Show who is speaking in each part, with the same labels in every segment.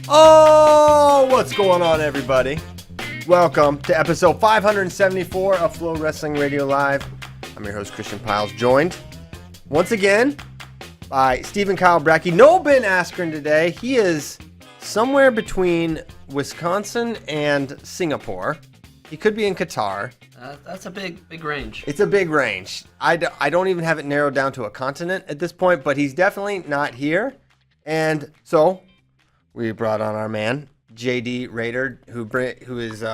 Speaker 1: Oh, what's going on, everybody? Welcome to episode 574 of FloWrestling Radio Live. I'm your host, Christian Piles, joined once again by Stephen Kyle Brackey. No Ben Askren today. He is somewhere between Wisconsin and Singapore. He could be in Qatar.
Speaker 2: That's a big range.
Speaker 1: It's a big range. I don't even have it narrowed down to a continent at this point, but he's definitely not here. And so we brought on our man, JD Rader, who is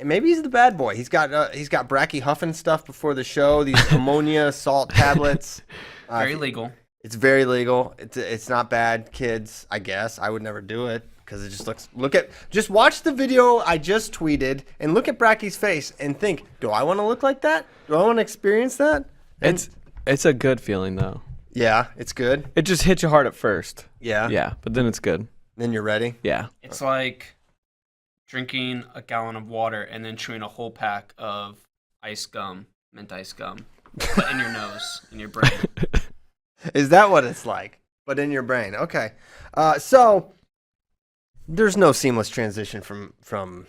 Speaker 1: maybe he's the bad boy. He's got Bracky huffing stuff before the show. These ammonia salt tablets.
Speaker 2: Very legal.
Speaker 1: It's very legal. It's not bad, kids. I guess I would never do it because it just just watch the video I just tweeted and look at Bracky's face and think, do I want to look like that? Do I want to experience that? And
Speaker 3: it's a good feeling though.
Speaker 1: Yeah, it's good.
Speaker 3: It just hits you hard at first.
Speaker 1: Yeah,
Speaker 3: but then it's good.
Speaker 1: Then you're ready.
Speaker 3: Yeah,
Speaker 2: it's like drinking a gallon of water and then chewing a whole pack of mint ice gum, but in your nose, in your brain.
Speaker 1: Is that what it's like? But in your brain. Okay. So there's no seamless transition from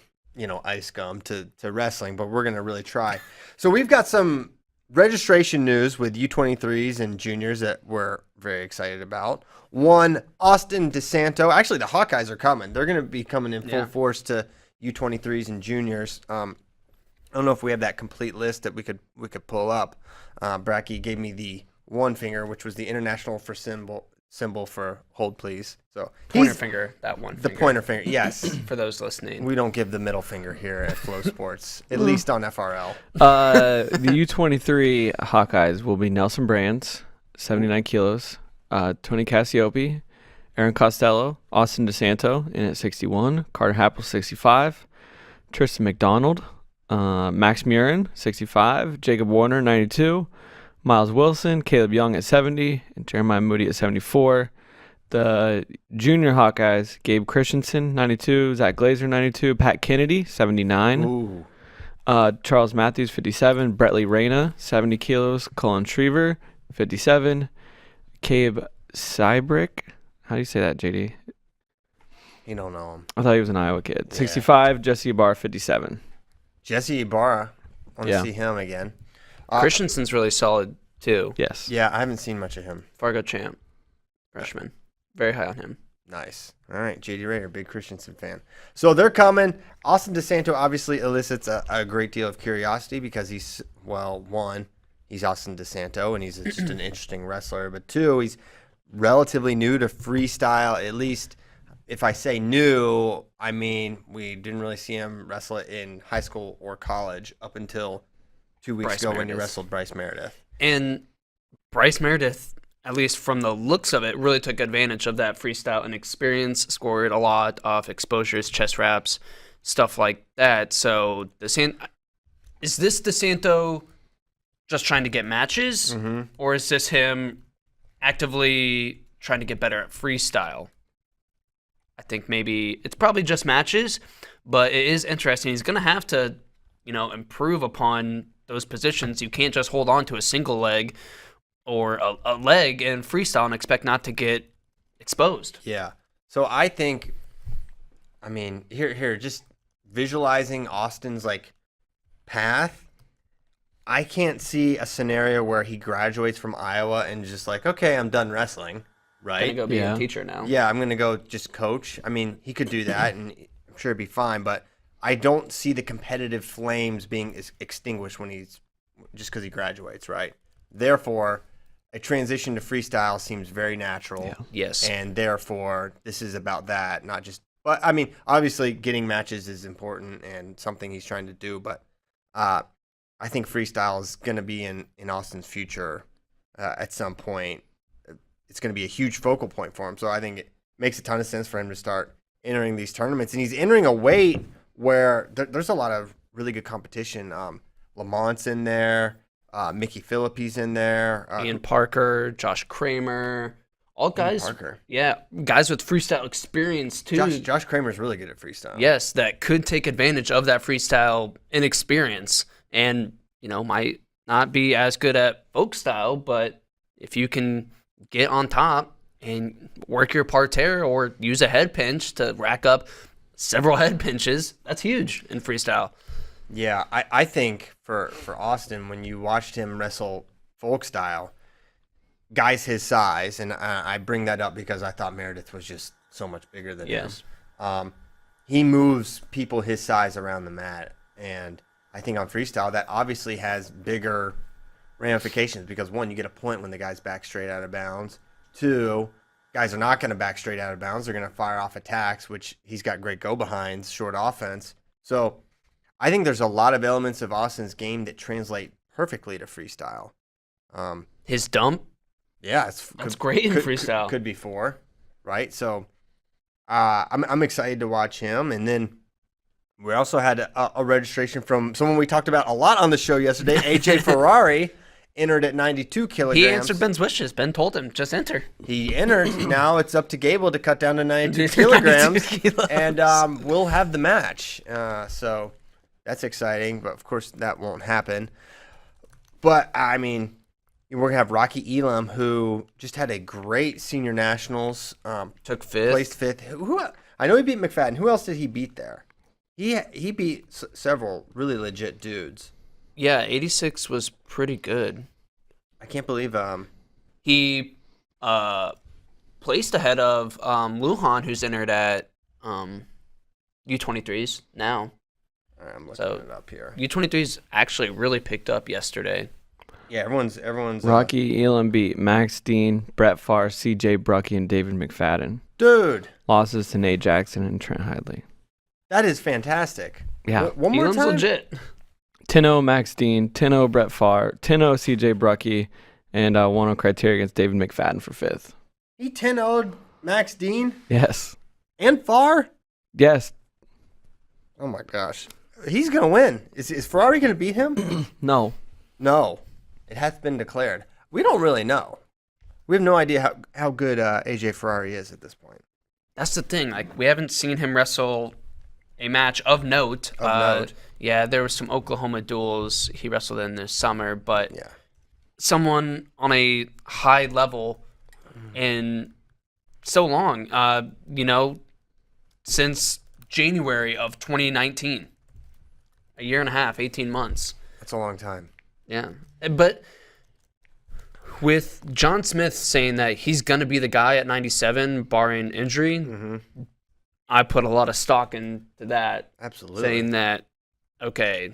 Speaker 1: ice gum to wrestling, but we're gonna really try. So we've got some registration news with U23s and juniors that we're very excited about. One, Austin DeSanto. Actually, the Hawkeyes are coming. They're going to be coming in full force to U23s and juniors. I don't know if we have that complete list that we could pull up. Bracky gave me the one finger, which was the international for symbol for hold please. So
Speaker 2: pointer finger, that one.
Speaker 1: The pointer finger, yes.
Speaker 2: For those listening,
Speaker 1: we don't give the middle finger here at Flow Sports, at least on FRL.
Speaker 3: The U23 Hawkeyes will be Nelson Brands, 79 kilos, Tony Cassiope, Aaron Costello, Austin DeSanto in at 61, Carter Happel 65, Tristan McDonald, Max Murin 65, Jacob Warner 92, Miles Wilson, Caleb Young at 70, and Jeremiah Moody at 74. The junior Hawkeyes, Gabe Christensen, 92, Zach Glazer, 92, Pat Kennedy, 79,
Speaker 1: Ooh.
Speaker 3: Charles Matthews, 57, Brettley Reyna, 70 kilos, Colin Shriver, 57, Cabe Cybrick, how do you say that, JD?
Speaker 1: You don't know him.
Speaker 3: I thought he was an Iowa kid. 65, Jesse Ibarra, 57.
Speaker 1: Jesse Ibarra, I want to see him again.
Speaker 2: Christensen's really solid too.
Speaker 3: Yes.
Speaker 1: Yeah, I haven't seen much of him.
Speaker 2: Fargo champ, freshman. Very high on him.
Speaker 1: Nice. All right, JD Rader, big Christensen fan. So they're coming. Austin DeSanto obviously elicits a great deal of curiosity because he's Austin DeSanto, and he's just an interesting wrestler. But two, he's relatively new to freestyle. At least, if I say new, I mean we didn't really see him wrestle in high school or college up until 2 weeks ago when he wrestled Bryce Meredith.
Speaker 2: And Bryce Meredith, at least from the looks of it, really took advantage of that freestyle and experience, scored a lot of exposures, chest wraps, stuff like that. So is this DeSanto just trying to get matches, or is this him actively trying to get better at freestyle? I think maybe it's probably just matches, but it is interesting. He's going to have to, improve upon those positions. You can't just hold on to a single leg or a leg and freestyle and expect not to get exposed.
Speaker 1: Yeah. So I think, here, just visualizing Austin's path, I can't see a scenario where he graduates from Iowa and just okay, I'm done wrestling, right?
Speaker 2: I'm going to go be a teacher now.
Speaker 1: Yeah, I'm going to go just coach. He could do that, and I'm sure it'd be fine, but I don't see the competitive flames being extinguished just because he graduates, right? Therefore, a transition to freestyle seems very natural.
Speaker 2: Yeah. Yes.
Speaker 1: And therefore, this is about that, not just. But obviously, getting matches is important and something he's trying to do. But I think freestyle is going to be in Austin's future at some point. It's going to be a huge focal point for him. So I think it makes a ton of sense for him to start entering these tournaments, and he's entering a weight where there's a lot of really good competition. Lamont's in there, Mickey Phillippe's in there,
Speaker 2: Ian Parker, Josh Kramer, all guys.
Speaker 1: Parker.
Speaker 2: Yeah, guys with freestyle experience too.
Speaker 1: Josh Kramer's really good at freestyle.
Speaker 2: Yes, that could take advantage of that freestyle inexperience, and might not be as good at folk style, but if you can get on top and work your parterre or use a head pinch to rack up several head pinches. That's huge in freestyle.
Speaker 1: Yeah, I think for Austin, when you watched him wrestle folk style, guys his size, and I bring that up because I thought Meredith was just so much bigger than him. He moves people his size around the mat, and I think on freestyle that obviously has bigger ramifications because, one, you get a point when the guy's back straight out of bounds. Two, guys are not going to back straight out of bounds. They're going to fire off attacks, which he's got great go-behinds, short offense. So I think there's a lot of elements of Austin's game that translate perfectly to freestyle.
Speaker 2: His dump?
Speaker 1: Yeah.
Speaker 2: That's great in freestyle.
Speaker 1: Could be 4, right? So I'm excited to watch him. And then we also had a registration from someone we talked about a lot on the show yesterday, AJ Ferrari. Entered at 92 kilograms.
Speaker 2: He answered Ben's wishes. Ben told him, just enter.
Speaker 1: He entered. Now it's up to Gable to cut down to 92 kilograms. And we'll have the match. So that's exciting. But, of course, that won't happen. But, I mean, we're going to have Rocky Elam, who just had a great senior nationals.
Speaker 2: Took 5th.
Speaker 1: Placed 5th. I know he beat McFadden. Who else did he beat there? He beat several really legit dudes.
Speaker 2: Yeah, 86 was pretty good.
Speaker 1: I can't believe
Speaker 2: he placed ahead of Lujan, who's entered at U23s now.
Speaker 1: I'm looking it up here.
Speaker 2: U23s actually really picked up yesterday.
Speaker 1: Yeah, everyone's
Speaker 3: Rocky Elam beat Max Dean, Brett Farr, CJ Brucky, and David McFadden.
Speaker 1: Dude.
Speaker 3: Losses to Nate Jackson and Trent Hidley.
Speaker 1: That is fantastic.
Speaker 3: Yeah.
Speaker 1: One more
Speaker 2: Elam's
Speaker 1: time.
Speaker 2: legit.
Speaker 3: 10-0 Max Dean, 10-0 Brett Farr, 10-0 CJ Brucky, and 1-0 criteria against David McFadden for 5th.
Speaker 1: He 10-0'd Max Dean
Speaker 3: Yes.
Speaker 1: and Farr?
Speaker 3: Yes.
Speaker 1: Oh, my gosh. He's going to win. Is Ferrari going to beat him?
Speaker 3: No.
Speaker 1: No. It has been declared. We don't really know. We have no idea how good AJ Ferrari is at this point.
Speaker 2: That's the thing. Like, we haven't seen him wrestle a match of note. Yeah, there were some Oklahoma duels he wrestled in this summer, but someone on a high level in so long, since January of 2019, a year and a half, 18 months.
Speaker 1: That's a long time.
Speaker 2: Yeah, but with John Smith saying that he's going to be the guy at 97, barring injury, I put a lot of stock into that.
Speaker 1: Absolutely.
Speaker 2: Saying that, okay,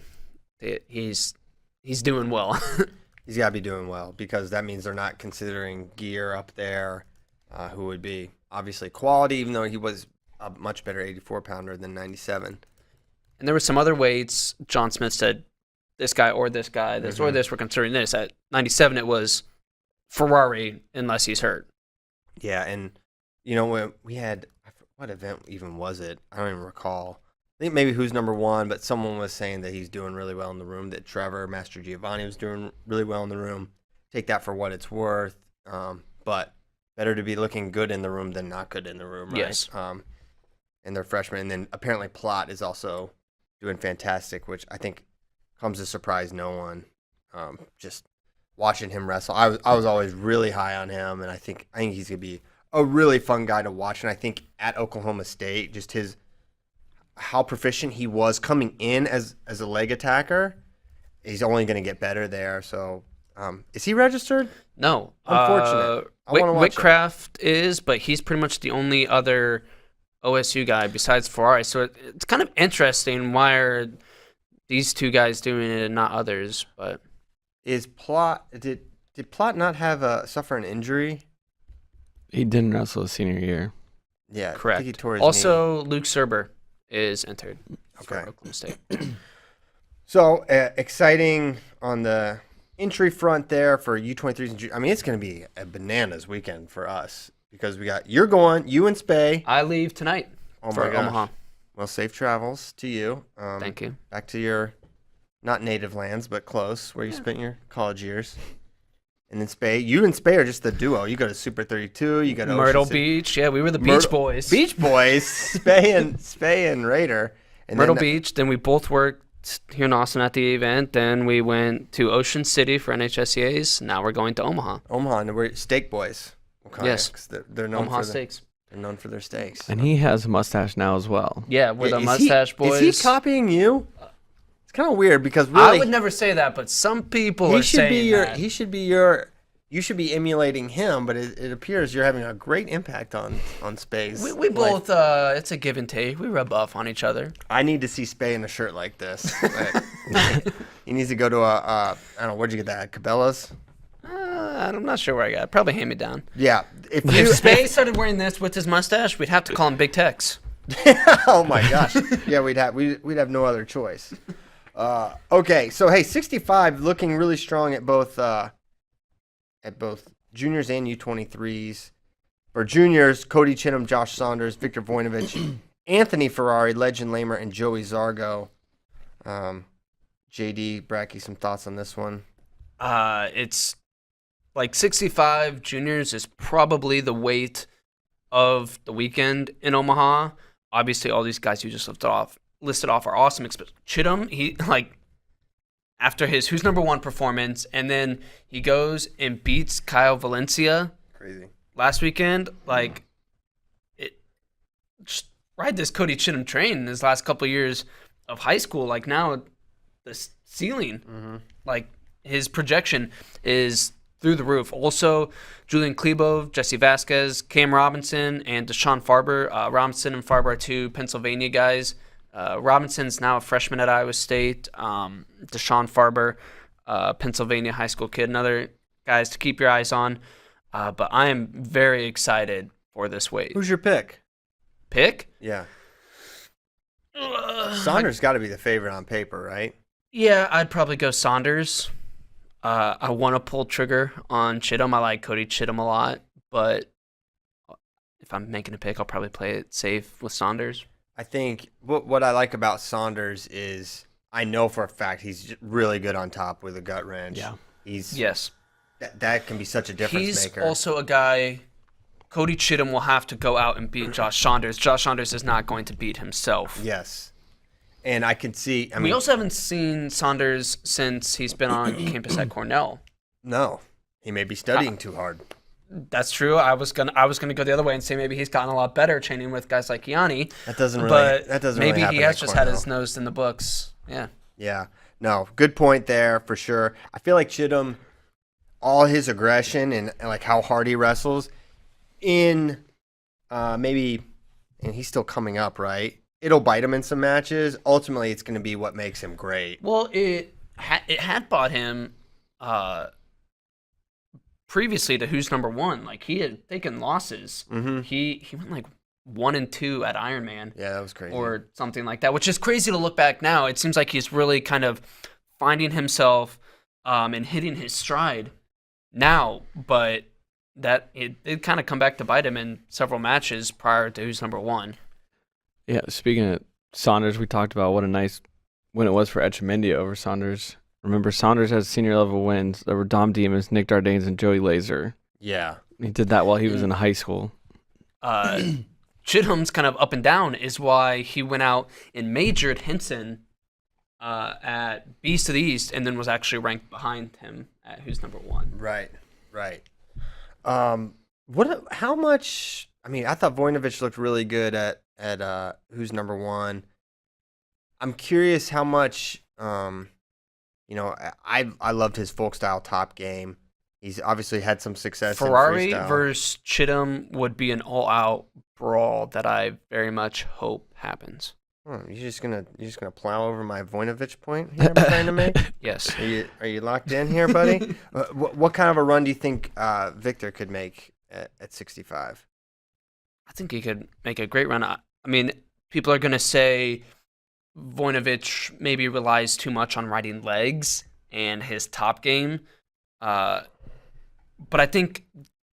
Speaker 2: he's doing well.
Speaker 1: He's got to be doing well because that means they're not considering Gear up there, who would be obviously quality, even though he was a much better 84-pounder than 97.
Speaker 2: And there were some other weights. John Smith said, this guy or this guy, this or this, we're considering this. At 97, it was Ferrari unless he's hurt.
Speaker 1: Yeah, and, when we had, what event even was it? I don't even recall. I think maybe who's number 1, but someone was saying that he's doing really well in the room, that Trevor, Master Giovanni, was doing really well in the room. Take that for what it's worth. But better to be looking good in the room than not good in the room, right?
Speaker 2: Yes.
Speaker 1: And they're freshmen. And then apparently Plot is also doing fantastic, which I think comes to surprise no one. Just watching him wrestle. I was always really high on him, and I think he's going to be a really fun guy to watch. And I think at Oklahoma State, just how proficient he was coming in as a leg attacker, he's only going to get better there. So, is he registered?
Speaker 2: No.
Speaker 1: Unfortunate.
Speaker 2: Whitcraft is, but he's pretty much the only other OSU guy besides Ferrari. So it's kind of interesting. Why are these two guys doing it and not others? But
Speaker 1: is Plot did Plot not suffer an injury?
Speaker 3: He didn't wrestle his senior year.
Speaker 1: Yeah,
Speaker 2: correct.
Speaker 1: I think he tore his
Speaker 2: also,
Speaker 1: knee.
Speaker 2: Luke Serber is entered for
Speaker 1: Okay.
Speaker 2: Oklahoma State.
Speaker 1: So exciting on the entry front there for U23s. I mean, it's going to be a bananas weekend for us because you're going, you and Spay.
Speaker 2: I leave tonight for
Speaker 1: my gosh.
Speaker 2: Omaha.
Speaker 1: Well, safe travels to you.
Speaker 2: Thank you.
Speaker 1: Back to your not native lands, but close, where you spent your college years. And then Spay, you and Spay are just the duo. You go to Super 32. You go to
Speaker 2: Myrtle
Speaker 1: Ocean City.
Speaker 2: Beach. Yeah, we were the Beach Boys.
Speaker 1: Beach Boys. Spay and Raider. And
Speaker 2: Myrtle Beach. Then we both worked here in Austin at the event. Then we went to Ocean City for NHSCAs. Now we're going to Omaha.
Speaker 1: Omaha, and we're Steak Boys.
Speaker 2: Yes.
Speaker 1: 'Cause they're known
Speaker 2: Omaha
Speaker 1: for
Speaker 2: Steaks.
Speaker 1: they're known for their steaks.
Speaker 3: And he has a mustache now as well.
Speaker 2: Yeah, we're the
Speaker 1: Is
Speaker 2: Mustache Boys.
Speaker 1: Is he copying you? It's kind of weird because really,
Speaker 2: I would never say that, but some people are saying that.
Speaker 1: You should be emulating him, but it appears you're having a great impact on Space.
Speaker 2: We both, it's a give and take. We rub off on each other.
Speaker 1: I need to see Spay in a shirt like this. He needs to go to I don't know, where'd you get that? Cabela's?
Speaker 2: I'm not sure where I got it. Probably hand me down.
Speaker 1: Yeah.
Speaker 2: If Spay started wearing this with his mustache, we'd have to call him Big Tex.
Speaker 1: Oh my gosh. Yeah, we'd have no other choice. Okay, so hey, 65 looking really strong at both juniors and U23s. For juniors, Cody Chittum, Josh Saunders, Victor Voinovich, Anthony Ferrari, Legend Lamer, and Joey Zargo. JD, Bracky, some thoughts on this one?
Speaker 2: It's like 65 juniors is probably the weight of the weekend in Omaha. Obviously, all these guys you just listed off are awesome. Chittum, he after his Who's Number One performance, and then he goes and beats Kyle Valencia.
Speaker 1: Crazy.
Speaker 2: Last weekend, just ride this Cody Chittum train in his last couple of years of high school. Like now, the ceiling, like his projection is through the roof. Also, Julian Klebo, Jesse Vasquez, Cam Robinson, and Deshaun Farber. Robinson and Farber are two Pennsylvania guys. Robinson's now a freshman at Iowa State. Deshaun Farber, Pennsylvania high school kid. Another guys to keep your eyes on. But I am very excited for this weight.
Speaker 1: Who's your pick?
Speaker 2: Pick?
Speaker 1: Yeah. Saunders got to be the favorite on paper, right?
Speaker 2: Yeah, I'd probably go Saunders. I want to pull trigger on Chittum. I like Cody Chittum a lot, but if I'm making a pick, I'll probably play it safe with Saunders.
Speaker 1: I think what I like about Saunders is I know for a fact he's really good on top with a gut wrench.
Speaker 2: Yeah.
Speaker 1: Yes. That can be such a difference maker.
Speaker 2: He's also a guy, Cody Chittum will have to go out and beat Josh Saunders. Josh Saunders is not going to beat himself.
Speaker 1: Yes. And I can see,
Speaker 2: we also haven't seen Saunders since he's been on campus at Cornell.
Speaker 1: No. He may be studying too hard.
Speaker 2: That's true. I was gonna go the other way and say maybe he's gotten a lot better training with guys like Yanni.
Speaker 1: That doesn't really
Speaker 2: maybe
Speaker 1: happen
Speaker 2: he has
Speaker 1: at
Speaker 2: just
Speaker 1: Cornell.
Speaker 2: had his nose in the books. Yeah.
Speaker 1: Yeah. No, good point there for sure. I feel like Chittum, all his aggression and like how hard he wrestles in maybe, and he's still coming up, right? It'll bite him in some matches. Ultimately, it's going to be what makes him great.
Speaker 2: Well, it had bought him previously to Who's Number One. Like he had taken losses.
Speaker 1: Mm-hmm.
Speaker 2: He went like 1-2 at Ironman.
Speaker 1: Yeah, that was crazy.
Speaker 2: Or something like that, which is crazy to look back now. It seems like he's really kind of finding himself and hitting his stride now, but that it did kind of come back to bite him in several matches prior to Who's Number One.
Speaker 3: Yeah, speaking of Saunders, we talked about what a nice win it was for Etchemendia over Saunders. Remember, Saunders has senior level wins. There were Dom Demas, Nick Dardanes, and Joey Laser.
Speaker 1: Yeah.
Speaker 3: He did that while he was in high school.
Speaker 2: Chittum's kind of up and down is why he went out and majored Hinson at Beast of the East and then was actually ranked behind him at Who's Number One.
Speaker 1: Right. How much, I thought Voinovich looked really good at Who's Number One. I'm curious how much, I loved his folk style top game. He's obviously had some success
Speaker 2: Ferrari
Speaker 1: in freestyle.
Speaker 2: versus Chittum would be an all-out brawl that I very much hope happens.
Speaker 1: You're just gonna plow over my Voinovich point here I'm trying to make?
Speaker 2: Yes.
Speaker 1: Are you locked in here, buddy? What kind of a run do you think Victor could make at 65?
Speaker 2: I think he could make a great run. People are going to say Voinovich maybe relies too much on riding legs and his top game. But I think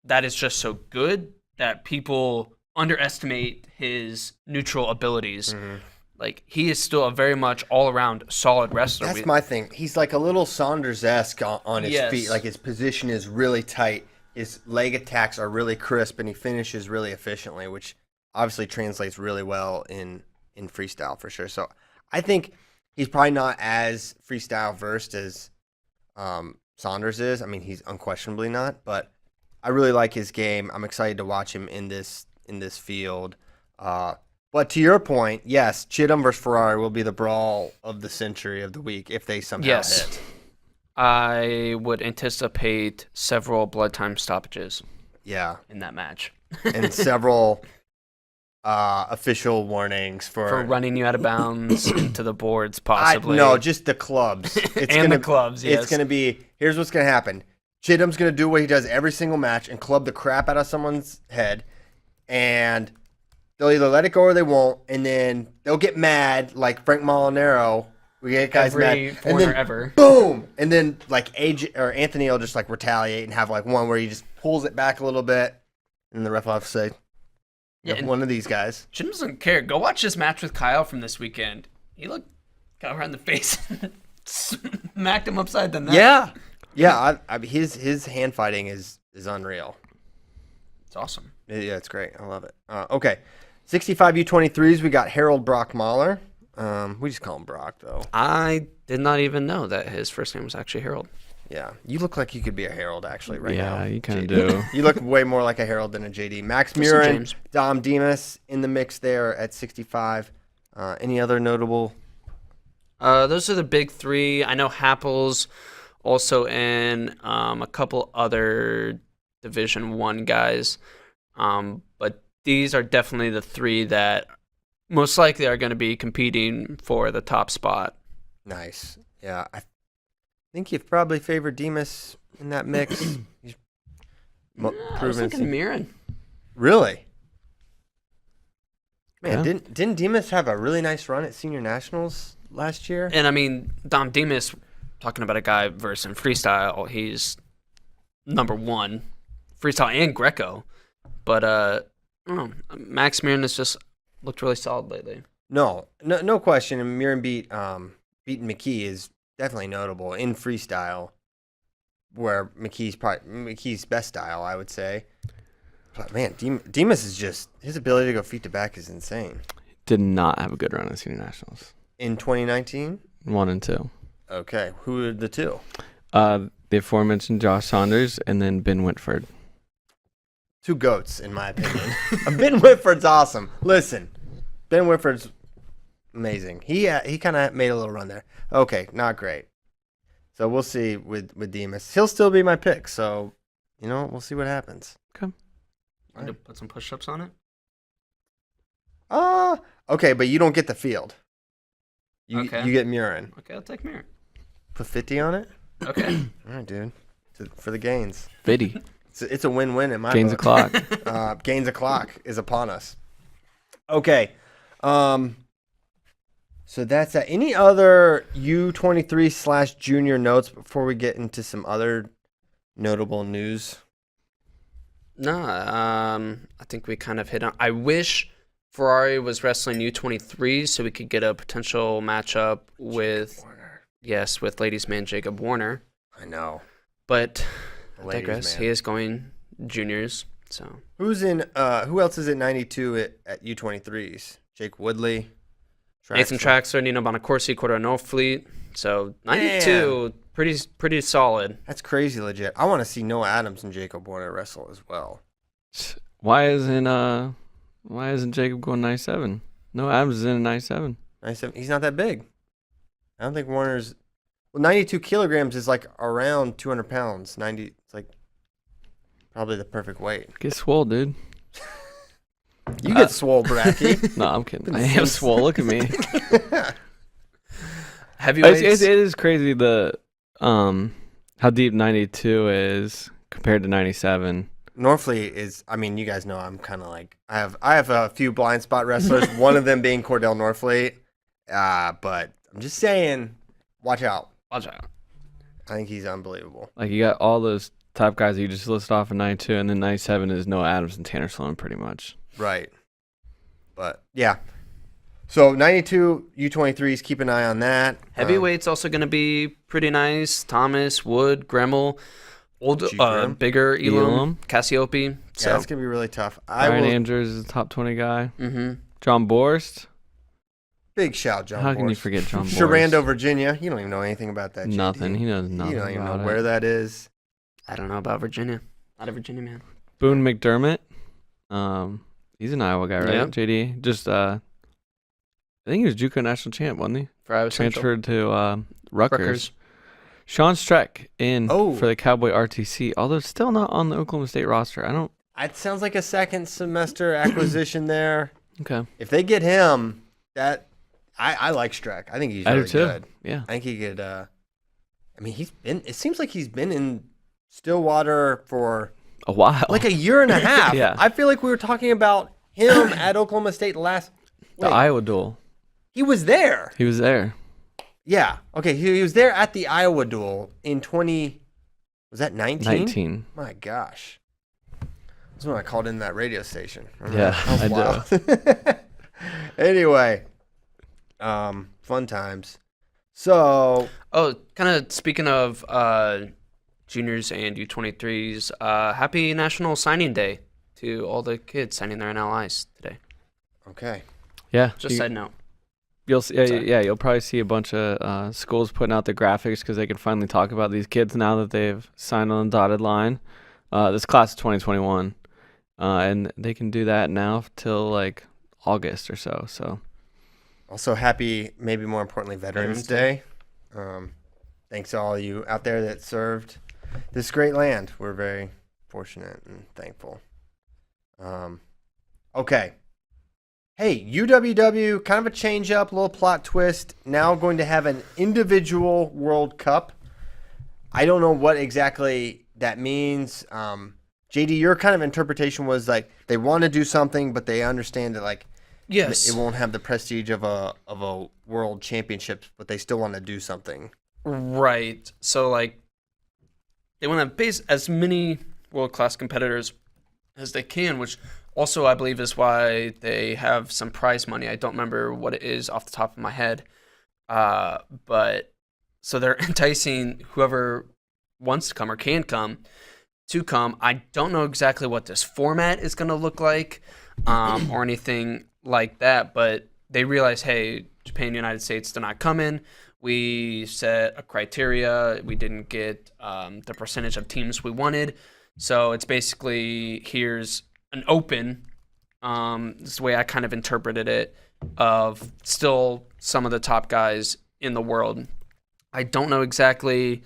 Speaker 2: that is just so good that people underestimate his neutral abilities.
Speaker 1: Mm-hmm.
Speaker 2: Like, he is still a very much all-around solid wrestler.
Speaker 1: That's my thing. He's like a little Saunders-esque on his feet. Like, his position is really tight. His leg attacks are really crisp, and he finishes really efficiently, which obviously translates really well in freestyle for sure. So I think he's probably not as freestyle versed as Saunders is. He's unquestionably not, but I really like his game. I'm excited to watch him in this field. But to your point, yes, Chittum versus Ferrari will be the brawl of the century of the week if they somehow hit.
Speaker 2: I would anticipate several blood time stoppages.
Speaker 1: Yeah.
Speaker 2: In that match.
Speaker 1: And several official warnings for
Speaker 2: running you out of bounds into the boards, possibly.
Speaker 1: No, just the clubs.
Speaker 2: The clubs, yes.
Speaker 1: It's going to be, here's what's going to happen. Chittum's going to do what he does every single match and club the crap out of someone's head. And they'll either let it go or they won't. And then they'll get mad like Frank Molinaro. We get guys mad. And then
Speaker 2: ever.
Speaker 1: Boom! And then like AJ or Anthony will just like retaliate and have like one where he just pulls it back a little bit. And the ref will have to say, one of these guys.
Speaker 2: Jim doesn't care. Go watch this match with Kyle from this weekend. He looked got around the face and smacked him upside the neck.
Speaker 1: Yeah. Yeah, his hand fighting is unreal.
Speaker 2: It's awesome.
Speaker 1: Yeah, it's great. I love it. Okay, 65 U23s. We got Harold Brock Mahler. We just call him Brock, though.
Speaker 2: I did not even know that his first name was actually Harold.
Speaker 1: Yeah, you look like you could be a Harold actually right now.
Speaker 3: Yeah, you kind of do.
Speaker 1: You look way more like a Harold than a JD. Max Murin, Dom Demas in the mix there at 65. Any other notable?
Speaker 2: Those are the big three. I know Happel's also in a couple other Division I guys. But these are definitely the three that most likely are going to be competing for the top spot.
Speaker 1: Nice. Yeah, I think you've probably favored Demas in that mix. He's
Speaker 2: I was thinking Mirren.
Speaker 1: Really? Man,
Speaker 3: Yeah.
Speaker 1: didn't Demas have a really nice run at Senior Nationals last year?
Speaker 2: And I mean, Dom Demas, talking about a guy versus in freestyle, he's number one, freestyle and Greco. But I don't know, Max Mirren has just looked really solid lately.
Speaker 1: No question. And Mirren beating McKee is definitely notable in freestyle, where McKee's best style, I would say. But man, Demas is just, his ability to go feet to back is insane.
Speaker 3: Did not have a good run at Senior Nationals.
Speaker 1: In 2019?
Speaker 3: 1 and 2.
Speaker 1: Okay, who are the two?
Speaker 3: The aforementioned Josh Saunders and then Ben Whitford.
Speaker 1: Two goats, in my opinion. Ben Whitford's awesome. Listen, Ben Whitford's amazing. He kind of made a little run there. Okay, not great. So we'll see with Demas. He'll still be my pick. So, we'll see what happens.
Speaker 3: Okay.
Speaker 2: Want to put some push-ups on it?
Speaker 1: Okay, but you don't get the field. You
Speaker 2: Okay.
Speaker 1: you get Murin.
Speaker 2: Okay, I'll take Mirren.
Speaker 1: Put 50 on it.
Speaker 2: Okay.
Speaker 1: All right, dude. For the gains.
Speaker 3: 50.
Speaker 1: It's a win-win in my
Speaker 3: Gains
Speaker 1: book.
Speaker 3: a clock.
Speaker 1: Gains a clock is upon us. Okay. So that's that. Any other U23/junior notes before we get into some other notable news?
Speaker 2: No, I think we kind of hit on. I wish Ferrari was wrestling U23 so we could get a potential matchup with ladies' man Jacob Warner.
Speaker 1: I know.
Speaker 2: But I
Speaker 1: Ladies'
Speaker 2: digress.
Speaker 1: man.
Speaker 2: He is going juniors. So
Speaker 1: Who's in? Who else is at 92 at U23s? Jake Woodley,
Speaker 2: Nathan Traxler, Nino Bonacorsi, Cordero Norfleet. So 92, pretty solid.
Speaker 1: That's crazy legit. I want to see Noah Adams and Jacob Warner wrestle as well.
Speaker 3: Why isn't Jacob going 97? No, Adams is in a 97.
Speaker 1: 97. He's not that big. I don't think Warner's. Well, 92 kilograms is like around 200 pounds. 90. It's like probably the perfect weight.
Speaker 3: Get swole, dude.
Speaker 1: You get swole, Bracky.
Speaker 3: No, I'm kidding. I am swole. Look at me.
Speaker 2: Heavyweights.
Speaker 3: It is crazy how deep 92 is compared to 97.
Speaker 1: Norfleet is. I mean, you guys know I'm kind of like I have a few blind spot wrestlers. One of them being Cordell Norfleet. But I'm just saying, watch out.
Speaker 2: Watch out.
Speaker 1: I think he's unbelievable.
Speaker 3: Like, you got all those top guys that you just listed off in 92, and then 97 is Noah Adams and Tanner Sloan, pretty much.
Speaker 1: Right. But yeah. So 92 U23s, keep an eye on that.
Speaker 2: Heavyweight's also going to be pretty nice. Thomas, Wood, Gremmel,
Speaker 1: Grimm.
Speaker 2: bigger Elam,
Speaker 3: Elam.
Speaker 2: Cassiope. So
Speaker 1: Yeah, it's gonna be really tough.
Speaker 3: Ryan Andrews is a top 20 guy.
Speaker 2: mm-hmm.
Speaker 3: John Borst.
Speaker 1: Big shout, John.
Speaker 3: How can you
Speaker 1: Borst.
Speaker 3: forget John Borst?
Speaker 1: Sharando, Virginia. You don't even know anything about that. JD.
Speaker 3: Nothing. He knows nothing
Speaker 1: You don't even know
Speaker 3: about
Speaker 1: where
Speaker 3: it.
Speaker 1: that is.
Speaker 2: I don't know about Virginia. Not a Virginia man.
Speaker 3: Boone McDermott. He's an Iowa guy, right?
Speaker 2: Yeah.
Speaker 3: JD. Just I think he was JUCO national champ, wasn't he?
Speaker 2: For Iowa Central.
Speaker 3: Transferred to Rutgers. Sean Streck in for the Cowboy RTC, although still not on the Oklahoma State roster.
Speaker 1: It sounds like a second semester acquisition there.
Speaker 3: Okay.
Speaker 1: If they get him, I like Streck. I think he's really good.
Speaker 3: Yeah.
Speaker 1: I think he could. It seems like he's been in Stillwater for
Speaker 3: a while,
Speaker 1: like a year and a half.
Speaker 3: Yeah.
Speaker 1: I feel like we were talking about him at Oklahoma State
Speaker 3: the Iowa duel.
Speaker 1: He was there.
Speaker 3: He was there.
Speaker 1: Yeah. Okay. He was there at the Iowa duel in 20. Was that 19?
Speaker 3: 19.
Speaker 1: My gosh. That's when I called in that radio station. Remember
Speaker 3: Yeah,
Speaker 1: that?
Speaker 3: I
Speaker 1: do. Anyway, fun times. So.
Speaker 2: Oh, kind of speaking of juniors and U23s, happy National Signing Day to all the kids signing their NLIs today.
Speaker 1: Okay.
Speaker 3: Yeah.
Speaker 2: Just side note.
Speaker 3: You'll see, you'll probably see a bunch of schools putting out the graphics because they can finally talk about these kids now that they've signed on the dotted line. This class is 2021, and they can do that now till like August or so. So,
Speaker 1: also happy, maybe more importantly, Veterans Day. Thanks to all you out there that served this great land. We're very fortunate and thankful. Okay. Hey, UWW, kind of a change up, little plot twist. Now going to have an individual World Cup. I don't know what exactly that means. JD, your kind of interpretation was like they want to do something, but they understand that like
Speaker 2: yes,
Speaker 1: it won't have the prestige of a world championship, but they still want to do something.
Speaker 2: Right. So like they want to base as many world-class competitors as they can, which also I believe is why they have some prize money. I don't remember what it is off the top of my head. But so they're enticing whoever wants to come or can come to come. I don't know exactly what this format is going to look like or anything like that, but they realize, hey, Japan and the United States, they're not coming. We set a criteria. We didn't get the percentage of teams we wanted. So it's basically, here's an open, this is the way I kind of interpreted it, of still some of the top guys in the world. I don't know exactly,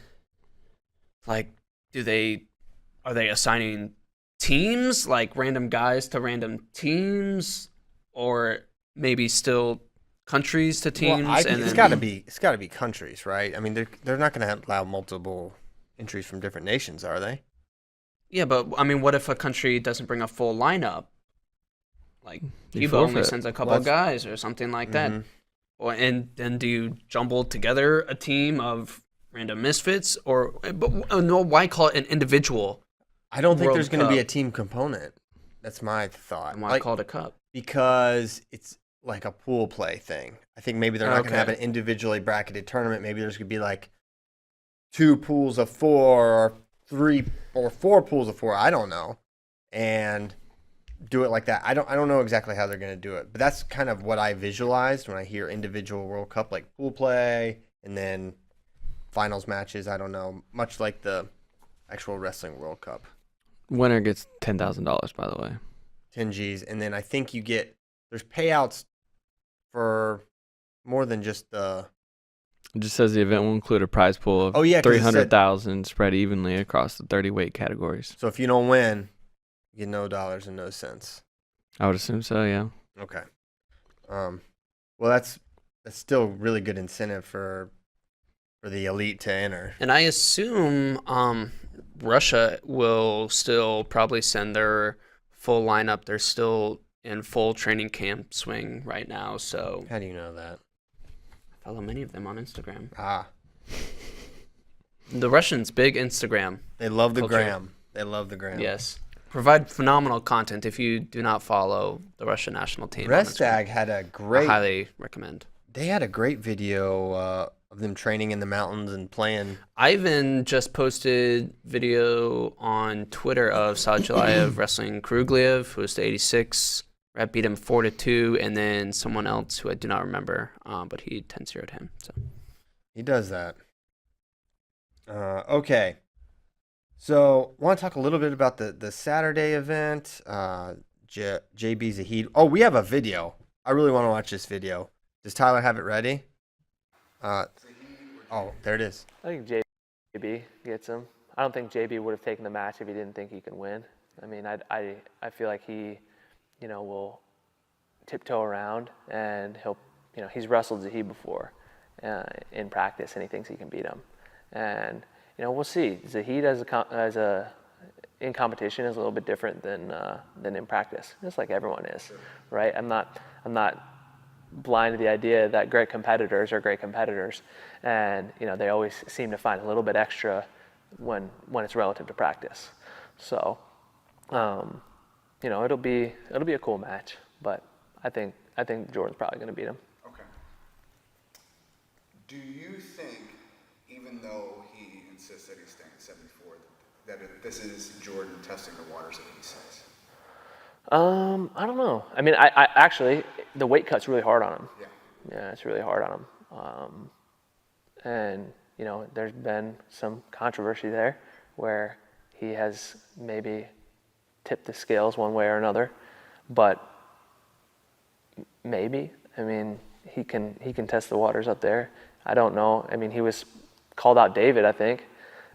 Speaker 2: like, are they assigning teams, like random guys to random teams, or maybe still countries to teams?
Speaker 1: Well, it's got to be countries, right? I mean, they're not going to allow multiple entries from different nations, are they?
Speaker 2: Yeah, but I mean, what if a country doesn't bring a full lineup? Like Cuba only sends a couple of guys or something like that. And then do you jumble together a team of random misfits, why call it an individual?
Speaker 1: I don't think there's going to be a team component. That's my thought.
Speaker 2: And why call it a cup?
Speaker 1: Because it's like a pool play thing. I think maybe they're not going to have an individually bracketed tournament. Maybe there's going to be like 2 pools of 4 or 3 or 4 pools of 4. I don't know. And do it like that. I don't know exactly how they're going to do it, but that's kind of what I visualized when I hear individual World Cup, like pool play and then finals matches. I don't know, much like the actual wrestling World Cup.
Speaker 3: Winner gets $10,000, by the way.
Speaker 1: 10 G's, and then I think there's payouts for more than just the.
Speaker 3: It just says the event will include a prize pool of 300,000 spread evenly across the 30 weight categories.
Speaker 1: So if you don't win, you get no dollars and no cents.
Speaker 3: I would assume so, yeah.
Speaker 1: Okay. Well, that's still really good incentive for the elite to enter.
Speaker 2: And I assume Russia will still probably send their full lineup. They're still in full training camp swing right now. So
Speaker 1: how do you know that?
Speaker 2: I follow many of them on Instagram. The Russians, big Instagram.
Speaker 1: They love the
Speaker 2: culture.
Speaker 1: gram. They love the gram.
Speaker 2: Yes. Provide phenomenal content if you do not follow the Russian national team.
Speaker 1: Restag had a great.
Speaker 2: I highly recommend.
Speaker 1: They had a great video of them training in the mountains and playing.
Speaker 2: Ivan just posted video on Twitter of Sajalayev wrestling Krugliev, who was the 86. Rep beat him 4-2, and then someone else who I do not remember, but he 10-0'd him. So
Speaker 1: he does that. Okay. So, want to talk a little bit about the Saturday event? JB Zahid. Oh, we have a video. I really want to watch this video. Does Tyler have it ready? Oh, there it is.
Speaker 4: I think JB gets him. I don't think JB would have taken the match if he didn't think he could win. I mean, I feel like he, will tiptoe around, and he's wrestled Zahid before in practice, and he thinks he can beat him. And we'll see. Zahid in competition is a little bit different than in practice, just like everyone is, right? I'm not blind to the idea that great competitors are great competitors, and they always seem to find a little bit extra when it's relative to practice. So, it'll be a cool match, but I think Jordan's probably going to beat him.
Speaker 5: Okay. Do you think, even though he insists that he's staying at 74, that this is Jordan testing the waters at 86?
Speaker 4: I don't know. I mean, I actually, the weight cut's really hard on him. Yeah, it's really hard on him. And there's been some controversy there where he has maybe tipped the scales one way or another, but maybe. I mean, he can test the waters up there. I don't know. I mean, he was called out David, I think,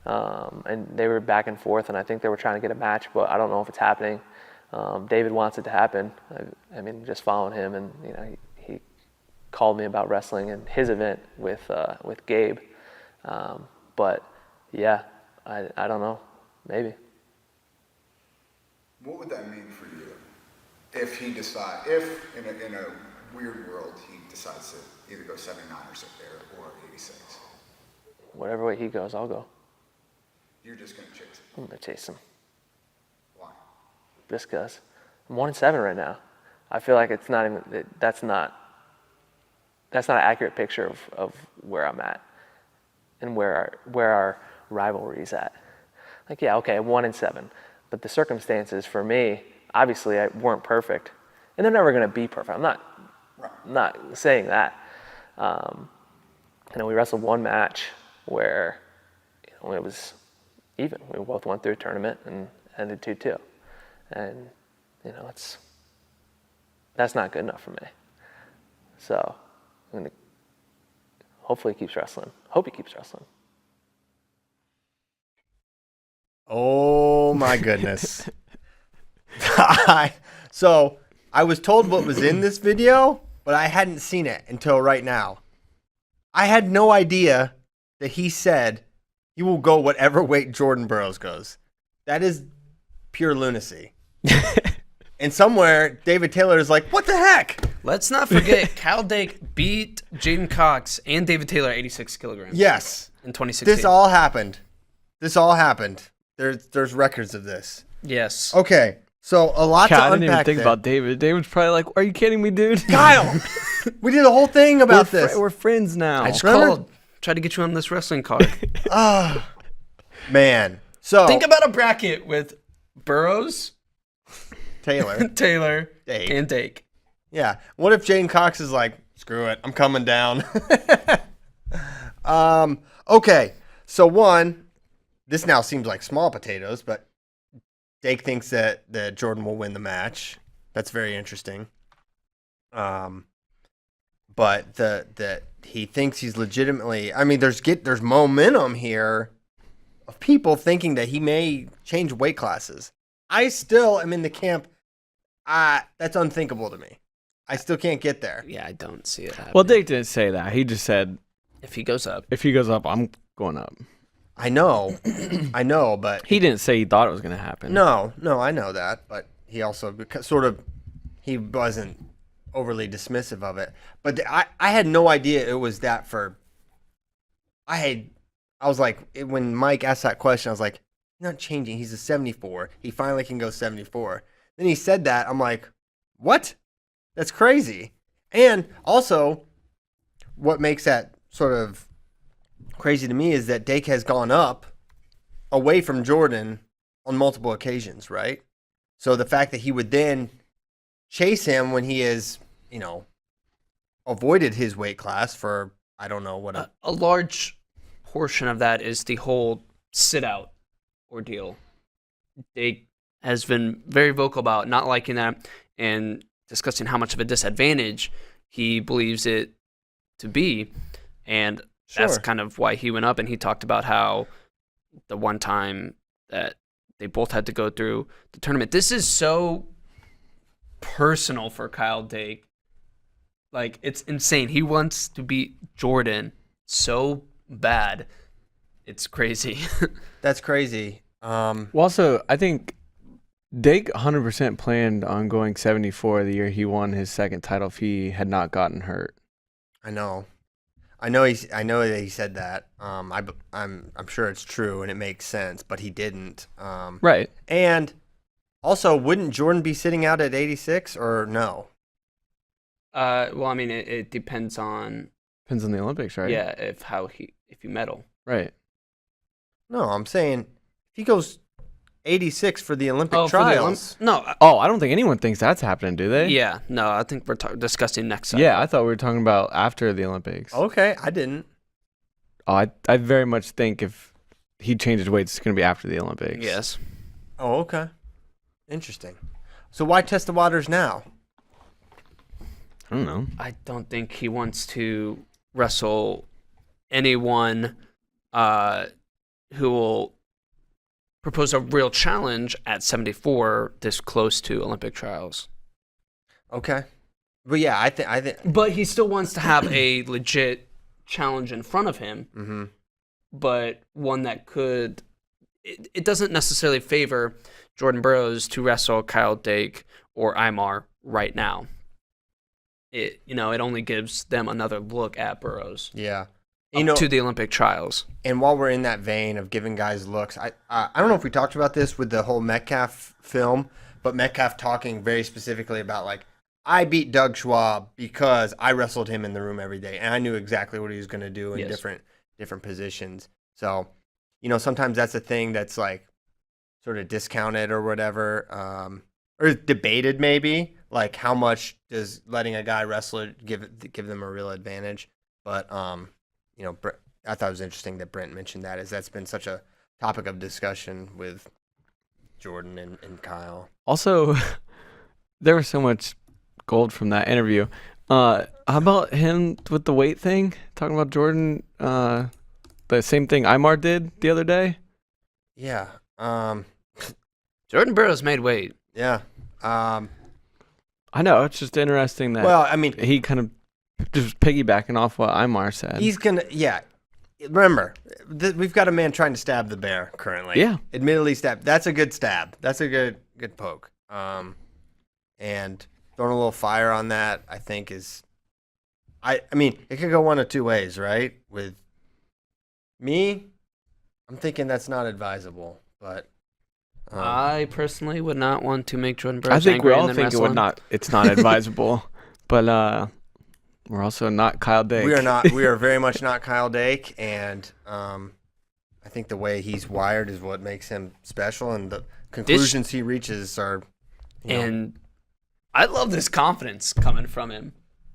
Speaker 4: and they were back and forth, and I think they were trying to get a match, but I don't know if it's happening. David wants it to happen. I mean, just following him, and he called me about wrestling in his event with Gabe. But yeah, I don't know. Maybe.
Speaker 5: What would that mean for you if in a weird world he decides to either go 79 or 86?
Speaker 4: Whatever way he goes, I'll go.
Speaker 5: You're just gonna chase it.
Speaker 4: I'm gonna chase him.
Speaker 5: Why?
Speaker 4: Just because I'm 1-7 right now. I feel like it's not even. That's not an accurate picture of where I'm at and where our rivalry is at. Like, yeah, okay, 1-7, but the circumstances for me, obviously, weren't perfect, and they're never going to be perfect. I'm not saying that. We wrestled one match where it was even. We both went through a tournament and ended 2-2, and that's not good enough for me. So I'm gonna hopefully he keeps wrestling. Hope he keeps wrestling.
Speaker 1: Oh my goodness. So I was told what was in this video, but I hadn't seen it until right now. I had no idea that he said he will go whatever weight Jordan Burroughs goes. That is pure lunacy. And somewhere, David Taylor is like, what the heck?
Speaker 2: Let's not forget, Kyle Dake beat Jaden Cox and David Taylor 86 kilograms.
Speaker 1: Yes.
Speaker 2: In 2016.
Speaker 1: This all happened. There's records of this.
Speaker 2: Yes.
Speaker 1: Okay, so a lot to unpack
Speaker 3: I didn't even think
Speaker 1: there.
Speaker 3: about David. David's probably like, are you kidding me, dude?
Speaker 1: Kyle, we did a whole thing about this.
Speaker 3: We're friends now.
Speaker 2: I just
Speaker 1: Remember?
Speaker 2: called. Tried to get you on this wrestling card.
Speaker 1: Man. So
Speaker 2: Think about a bracket with Burroughs,
Speaker 1: Taylor.
Speaker 2: Taylor,
Speaker 1: Dake.
Speaker 2: and Dake.
Speaker 1: Yeah. What if Jaden Cox is like, screw it, I'm coming down. Okay. So one, this now seems like small potatoes, but Dake thinks that Jordan will win the match. That's very interesting. But that he thinks he's legitimately. I mean, there's momentum here of people thinking that he may change weight classes. I still am in the camp. That's unthinkable to me. I still can't get there.
Speaker 2: Yeah, I don't see it happening.
Speaker 3: Well, Dake didn't say that. He just said,
Speaker 2: if he goes up.
Speaker 3: if he goes up, I'm going up.
Speaker 1: I know, but
Speaker 3: He didn't say he thought it was going to happen.
Speaker 1: no, I know that. But he also he wasn't overly dismissive of it. But I had no idea it was that for. I was like, when Mike asked that question, I was like, he's not changing. He's a 74. He finally can go 74. Then he said that. I'm like, what? That's crazy. And also, what makes that sort of crazy to me is that Dake has gone up away from Jordan on multiple occasions, right? So the fact that he would then chase him when he has, avoided his weight class for, I don't know what.
Speaker 2: A large portion of that is the whole sit out ordeal. Dake has been very vocal about not liking that and discussing how much of a disadvantage he believes it to be. And that's kind of why he went up, and he talked about how the one time that they both had to go through the tournament. This is so personal for Kyle Dake. Like, it's insane. He wants to beat Jordan so bad. It's crazy.
Speaker 1: That's crazy.
Speaker 3: Well, also, I think Dake 100% planned on going 74 the year he won his second title if he had not gotten hurt.
Speaker 1: I know that he said that. I'm sure it's true and it makes sense, but he didn't.
Speaker 3: Right.
Speaker 1: And also, wouldn't Jordan be sitting out at 86 or no?
Speaker 2: Well, I mean, it depends on
Speaker 3: Depends on the Olympics, right?
Speaker 2: yeah, if you medal.
Speaker 3: Right.
Speaker 1: No, I'm saying if he goes 86 for the Olympic
Speaker 2: For the
Speaker 1: trials.
Speaker 2: no.
Speaker 3: Oh, I don't think anyone thinks that's happening, do they?
Speaker 2: Yeah, no. I think we're discussing next cycle.
Speaker 3: Yeah, I thought we were talking about after the Olympics.
Speaker 1: Okay, I didn't.
Speaker 3: Oh, I very much think if he changes weight, it's going to be after the Olympics.
Speaker 2: Yes.
Speaker 1: Oh, okay. Interesting. So why test the waters now?
Speaker 3: I don't know.
Speaker 2: I don't think he wants to wrestle anyone who will propose a real challenge at 74 this close to Olympic trials.
Speaker 1: Okay. But yeah, I think
Speaker 2: But he still wants to have a legit challenge in front of him, but one that could... It doesn't necessarily favor Jordan Burroughs to wrestle Kyle Dake or Imar right now. It only gives them another look at Burroughs.
Speaker 1: yeah.
Speaker 2: To the Olympic trials.
Speaker 1: And while we're in that vein of giving guys looks, I don't know if we talked about this with the whole Metcalf film, but Metcalf talking very specifically about, like, I beat Doug Schwab because I wrestled him in the room every day, and I knew exactly what he was going to do in different positions. So, sometimes that's a thing that's, like, sort of discounted or whatever, or debated maybe, like how much does letting a guy wrestle give them a real advantage. But, I thought it was interesting that Brent mentioned that, as that's been such a topic of discussion with Jordan and Kyle.
Speaker 3: Also, there was so much gold from that interview. How about him with the weight thing? Talking about Jordan, the same thing Imar did the other day?
Speaker 1: Yeah.
Speaker 2: Jordan Burroughs made weight.
Speaker 1: Yeah.
Speaker 3: I know. It's just interesting that
Speaker 1: Well, I mean,
Speaker 3: he kind of just piggybacking off what Imar said.
Speaker 1: he's going to, yeah. Remember, we've got a man trying to stab the bear currently.
Speaker 3: Yeah.
Speaker 1: Admittedly stab. That's a good stab. That's a good poke. And throwing a little fire on that, I think is, I mean, it could go one of two ways, right? With me, I'm thinking that's not advisable, but
Speaker 2: I personally would not want to make Jordan Burroughs
Speaker 3: I think we
Speaker 2: angry
Speaker 3: all
Speaker 2: and then
Speaker 3: think
Speaker 2: wrestle him.
Speaker 3: it's not advisable, but we're also not Kyle Dake.
Speaker 1: we are not. We are very much not Kyle Dake, and I think the way he's wired is what makes him special, and the conclusions he reaches are.
Speaker 2: And I love this confidence coming from him.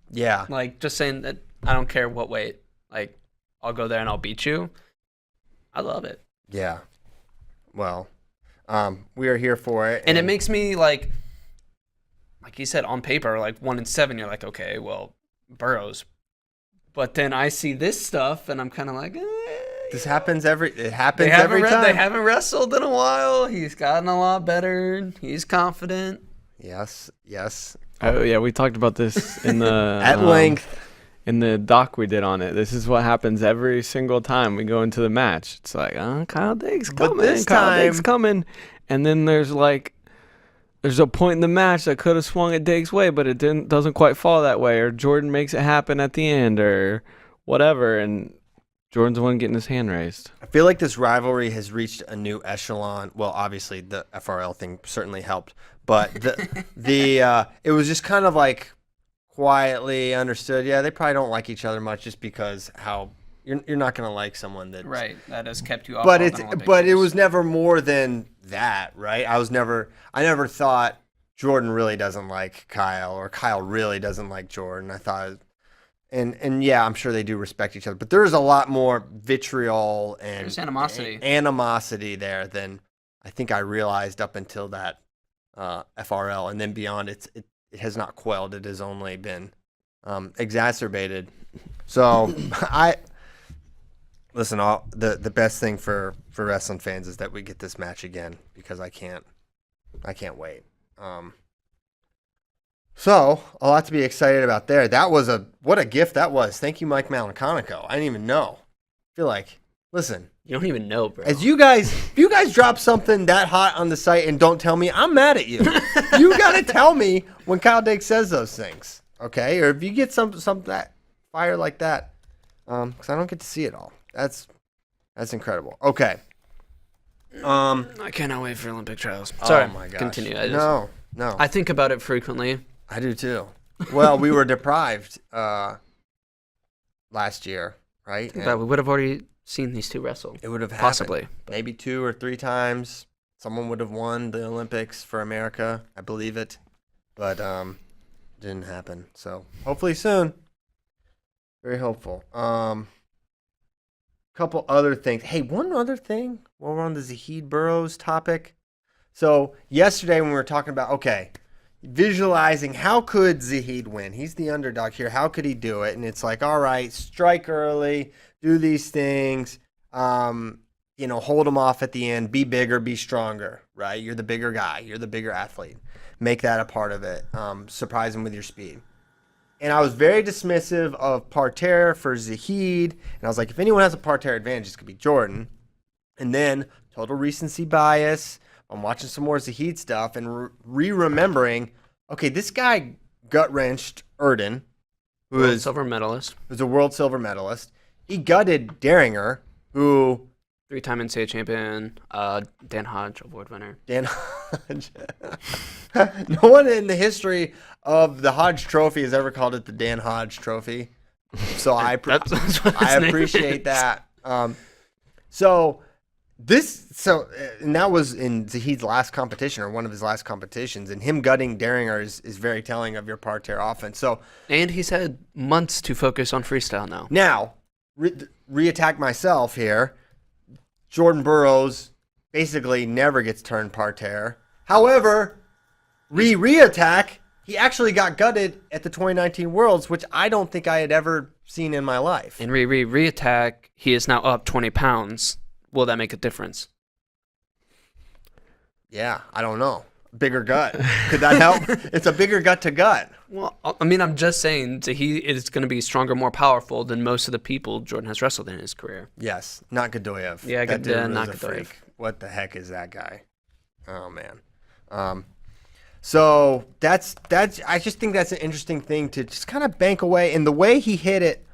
Speaker 1: Yeah.
Speaker 2: Like, just saying that I don't care what weight. Like, I'll go there and I'll beat you. I love it.
Speaker 1: Yeah. Well, we are here for it.
Speaker 2: And it makes me, like you said, on paper, like 1-7, you're like, okay, well, Burroughs. But then I see this stuff, and I'm kind of like,
Speaker 1: this happens every time.
Speaker 2: They haven't wrestled in a while. He's gotten a lot better. He's confident.
Speaker 1: Yes.
Speaker 3: Oh yeah, we talked about this in the
Speaker 1: At length.
Speaker 3: in the doc we did on it. This is what happens every single time we go into the match. It's like, Kyle Dake's coming.
Speaker 1: this
Speaker 3: Kyle Dake's
Speaker 1: time-
Speaker 3: coming. And then there's a point in the match that could have swung it Dake's way, but it doesn't quite fall that way, or Jordan makes it happen at the end, or whatever, and Jordan's the one getting his hand raised.
Speaker 1: I feel like this rivalry has reached a new echelon. Well, obviously the FRL thing certainly helped, but it was just kind of like quietly understood. Yeah, they probably don't like each other much, just because how you're not gonna like someone that
Speaker 2: That has kept you off.
Speaker 1: But it was never more than that, right? I never thought Jordan really doesn't like Kyle, or Kyle really doesn't like Jordan. I thought, and yeah, I'm sure they do respect each other, but there is a lot more vitriol and
Speaker 2: there's animosity
Speaker 1: there than I think I realized up until that FRL, and then beyond, it has not quelled. It has only been exacerbated. So listen. The best thing for wrestling fans is that we get this match again, because I can't wait. So a lot to be excited about there. That was what a gift that was. Thank you, Mike Malanconico. I didn't even know. I feel like, listen.
Speaker 2: You don't even know, bro.
Speaker 1: If you guys drop something that hot on the site and don't tell me, I'm mad at you. You got to tell me when Kyle Dake says those things, okay? Or if you get some that fire like that, because I don't get to see it all. That's incredible. Okay.
Speaker 2: I cannot wait for Olympic trials. Sorry.
Speaker 1: Oh my gosh.
Speaker 2: Continue.
Speaker 1: No.
Speaker 2: I think about it frequently.
Speaker 1: I do too. Well, we were deprived last year, right?
Speaker 2: But we would have already seen these two wrestle.
Speaker 1: It would have happened.
Speaker 2: Possibly.
Speaker 1: Maybe 2 or 3 times. Someone would have won the Olympics for America. I believe it. But didn't happen. So hopefully soon. Very hopeful. Couple other things. Hey, one other thing while we're on the Zahid Burroughs topic. So yesterday when we were talking about, okay, visualizing how could Zahid win? He's the underdog here. How could he do it? And it's like, all right, strike early, do these things, hold him off at the end, be bigger, be stronger, right? You're the bigger guy. You're the bigger athlete. Make that a part of it. Surprise him with your speed. And I was very dismissive of parterre for Zahid. And I was like, if anyone has a parterre advantage, it's going to be Jordan. And then total recency bias. I'm watching some more Zahid stuff and remembering, okay, this guy gut-wrenched Erden, who is
Speaker 2: silver medalist.
Speaker 1: Who's a world silver medalist. He gutted Daringer, who
Speaker 2: 3-time NCAA champion, Dan Hodge award winner.
Speaker 1: Dan Hodge. No one in the history of the Hodge Trophy has ever called it the Dan Hodge Trophy. So I appreciate that. And that was in Zahid's last competition, or one of his last competitions, and him gutting Daringer is very telling of your parterre offense. So,
Speaker 2: and he's had months to focus on freestyle now.
Speaker 1: Now, re-attack myself here. Jordan Burroughs basically never gets turned parterre. However, re-attack, he actually got gutted at the 2019 Worlds, which I don't think I had ever seen in my life.
Speaker 2: In re-attack, he is now up 20 pounds. Will that make a difference?
Speaker 1: Yeah, I don't know. Bigger gut. Could that help? It's a bigger gut to gut.
Speaker 2: Well, I mean, I'm just saying that he is going to be stronger, more powerful than most of the people Jordan has wrestled in his career.
Speaker 1: Yes, not Godoyev.
Speaker 2: Yeah,
Speaker 1: that dude
Speaker 2: not
Speaker 1: was a
Speaker 2: Godoyev.
Speaker 1: freak. What the heck is that guy? Oh man. So that's I just think that's an interesting thing to just kind of bank away. And the way he hit it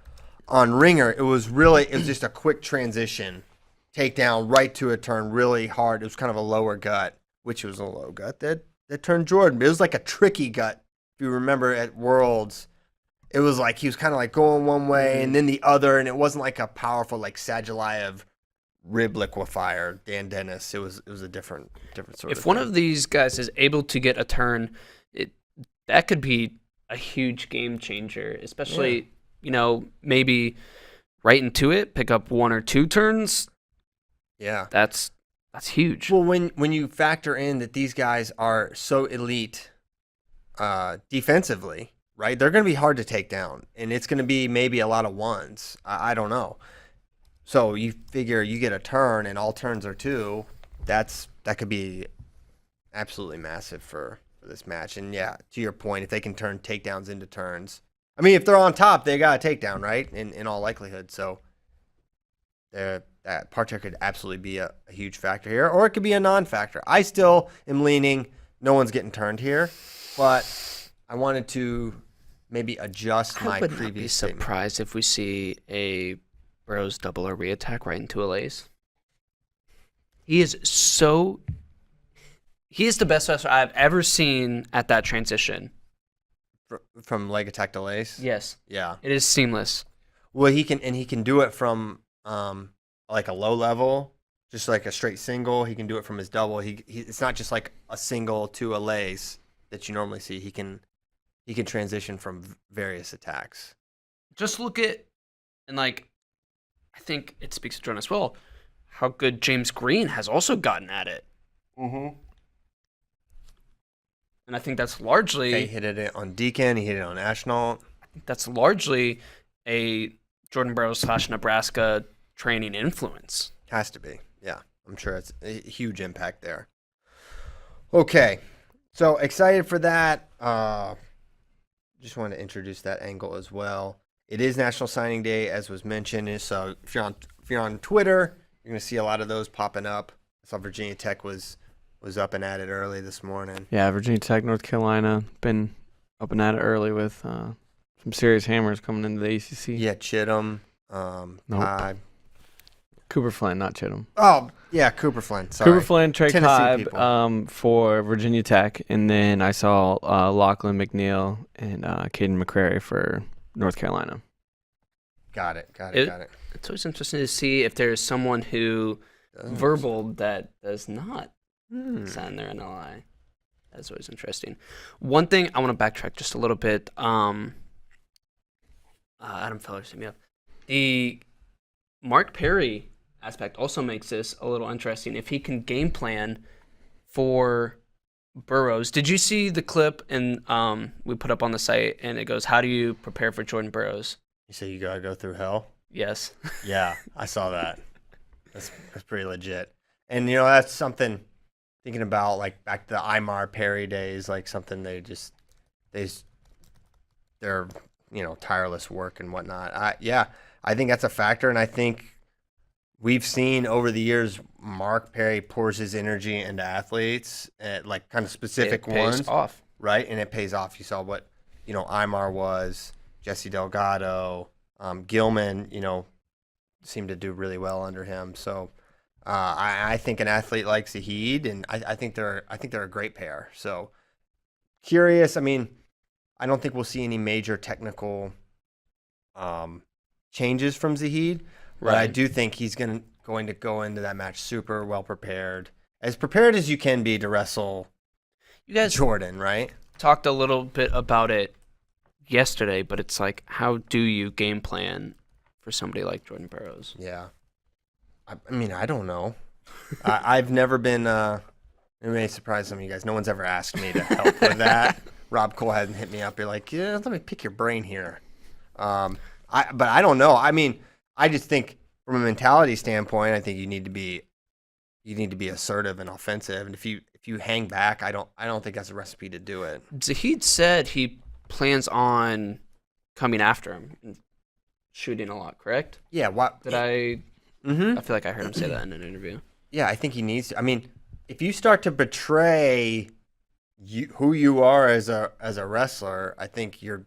Speaker 1: on Ringer, it was just a quick transition, takedown right to a turn, really hard. It was kind of a lower gut, which was a low gut that turned Jordan. But it was like a tricky gut. If you remember at Worlds, it was like he was kind of like going one way and then the other, and it wasn't like a powerful like Sadulayev rib liquefier, Dan Dennis. It was a different sort of
Speaker 2: If one of these guys is able to get a turn, that could be a huge game changer, especially, maybe right into it, pick up 1 or 2 turns.
Speaker 1: Yeah.
Speaker 2: That's huge.
Speaker 1: Well, when you factor in that these guys are so elite defensively, right? They're going to be hard to take down, and it's going to be maybe a lot of ones. I don't know. So you figure you get a turn, and all turns are 2. That could be absolutely massive for this match. And yeah, to your point, if they can turn takedowns into turns, I mean, if they're on top, they got a takedown, right? In all likelihood. So that parterre could absolutely be a huge factor here, or it could be a non-factor. I still am leaning no one's getting turned here, but I wanted to maybe adjust my
Speaker 2: I would not be
Speaker 1: previous statement.
Speaker 2: surprised if we see a Burroughs double or re-attack right into a lace. He is the best wrestler I've ever seen at that transition.
Speaker 1: From leg attack to lace?
Speaker 2: Yes.
Speaker 1: Yeah.
Speaker 2: It is seamless.
Speaker 1: Well, he can do it from like a low level, just like a straight single. He can do it from his double. It's not just like a single to a lace that you normally see. He can transition from various attacks.
Speaker 2: Just look at, and like, I think it speaks to Jordan as well, how good James Green has also gotten at it.
Speaker 1: Mm-hmm.
Speaker 2: And I think that's
Speaker 1: He
Speaker 2: largely
Speaker 1: hit it on Deacon. He hit it on Ashnault.
Speaker 2: a Jordan Burroughs / Nebraska training influence.
Speaker 1: Has to be. Yeah, I'm sure it's a huge impact there. Okay, so excited for that. Just wanted to introduce that angle as well. It is National Signing Day, as was mentioned. So if you're on Twitter, you're going to see a lot of those popping up. I saw Virginia Tech was up and at it early this morning.
Speaker 3: Yeah, Virginia Tech, North Carolina, been up and at it early with some serious hammers coming into the ACC.
Speaker 1: Yeah, Chittum,
Speaker 3: Nope.
Speaker 1: Hyde.
Speaker 3: Cooper Flynn, not Chittum.
Speaker 1: Oh, yeah, Cooper Flynn. Sorry.
Speaker 3: Cooper Flynn, Trey
Speaker 1: Tennessee
Speaker 3: Cobb for Virginia Tech, and then I saw Lachlan McNeil and Caden McCrary for North Carolina.
Speaker 1: Got it.
Speaker 2: It's always interesting to see if there's someone who verbal that does not sign their NLI. That's always interesting. One thing I want to backtrack just a little bit. Adam Feller set me up. The Mark Perry aspect also makes this a little interesting. If he can game plan for Burroughs. Did you see the clip and we put up on the site and it goes, how do you prepare for Jordan Burroughs?
Speaker 1: You say you got to go through hell?
Speaker 2: Yes.
Speaker 1: Yeah, I saw that. That's pretty legit. And, that's something thinking about, like, back to the Imar Perry days, like something their tireless work and whatnot. I think that's a factor, and I think we've seen over the years Mark Perry pours his energy into athletes, at, like, kind of specific ones.
Speaker 2: It pays off.
Speaker 1: Right, and it pays off. You saw what, Imar was, Jesse Delgado, Gilman, seemed to do really well under him. So I think an athlete like Zahid, and I think they're a great pair. So curious. I mean, I don't think we'll see any major technical changes from Zahid, but I do think he's going to go into that match super well prepared as you can be to wrestle.
Speaker 2: You guys
Speaker 1: Jordan, right?
Speaker 2: Talked a little bit about it yesterday, but it's like, how do you game plan for somebody like Jordan Burroughs?
Speaker 1: Yeah. I mean, I don't know. I've never been, it may surprise some of you guys. No one's ever asked me to help with that. Rob Cole hasn't hit me up. You're like, yeah, let me pick your brain here. But I don't know. I mean, I just think from a mentality standpoint, I think you need to be assertive and offensive. And if you hang back, I don't think that's a recipe to do it.
Speaker 2: Zahid said he plans on coming after him and shooting a lot, correct?
Speaker 1: Yeah. What
Speaker 2: did I?
Speaker 1: Mm-hmm.
Speaker 2: I feel like I heard him say that in an interview.
Speaker 1: Yeah, I think he needs to. I mean, if you start to betray who you are as a wrestler, I think you're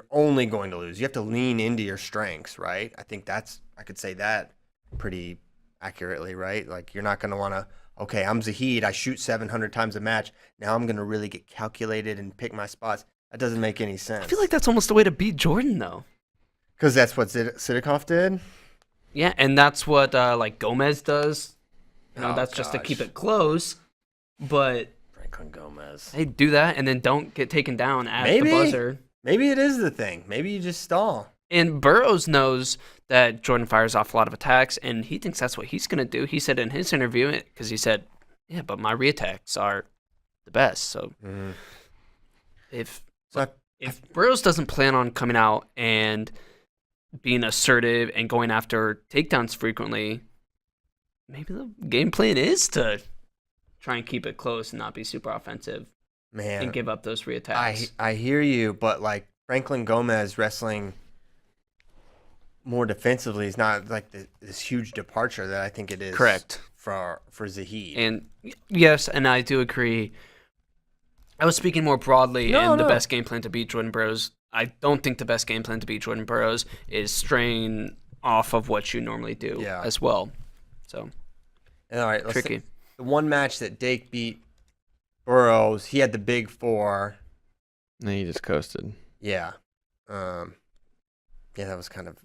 Speaker 1: only going to lose. You have to lean into your strengths, right? I think I could say that pretty accurately, right? Like, you're not going to want to, okay, I'm Zahid, I shoot 700 times a match. Now I'm going to really get calculated and pick my spots. That doesn't make any sense.
Speaker 2: I feel like that's almost the way to beat Jordan, though.
Speaker 1: Because that's what Sidikoff did?
Speaker 2: Yeah, and that's what like Gomez does. That's just to keep it close. But
Speaker 1: Franklin Gomez.
Speaker 2: Hey, do that and then don't get taken down at the buzzer.
Speaker 1: Maybe it is the thing. Maybe you just stall.
Speaker 2: And Burroughs knows that Jordan fires off a lot of attacks, and he thinks that's what he's going to do. He said in his interview, because he said, yeah, but my reattacks are the best. So if Burroughs doesn't plan on coming out and being assertive and going after takedowns frequently, maybe the game plan is to try and keep it close and not be super offensive.
Speaker 1: Man,
Speaker 2: and give up those reattacks.
Speaker 1: I hear you, but like Franklin Gomez wrestling more defensively is not like this huge departure that I think it is.
Speaker 2: Correct.
Speaker 1: For Zahid.
Speaker 2: And yes, and I do agree. I was speaking more broadly the best game plan to beat Jordan Burroughs. I don't think the best game plan to beat Jordan Burroughs is straying off of what you normally do as well. So,
Speaker 1: all right,
Speaker 2: tricky.
Speaker 1: The one match that Dake beat Burroughs, he had the big four.
Speaker 3: And he just coasted.
Speaker 1: Yeah. That was kind of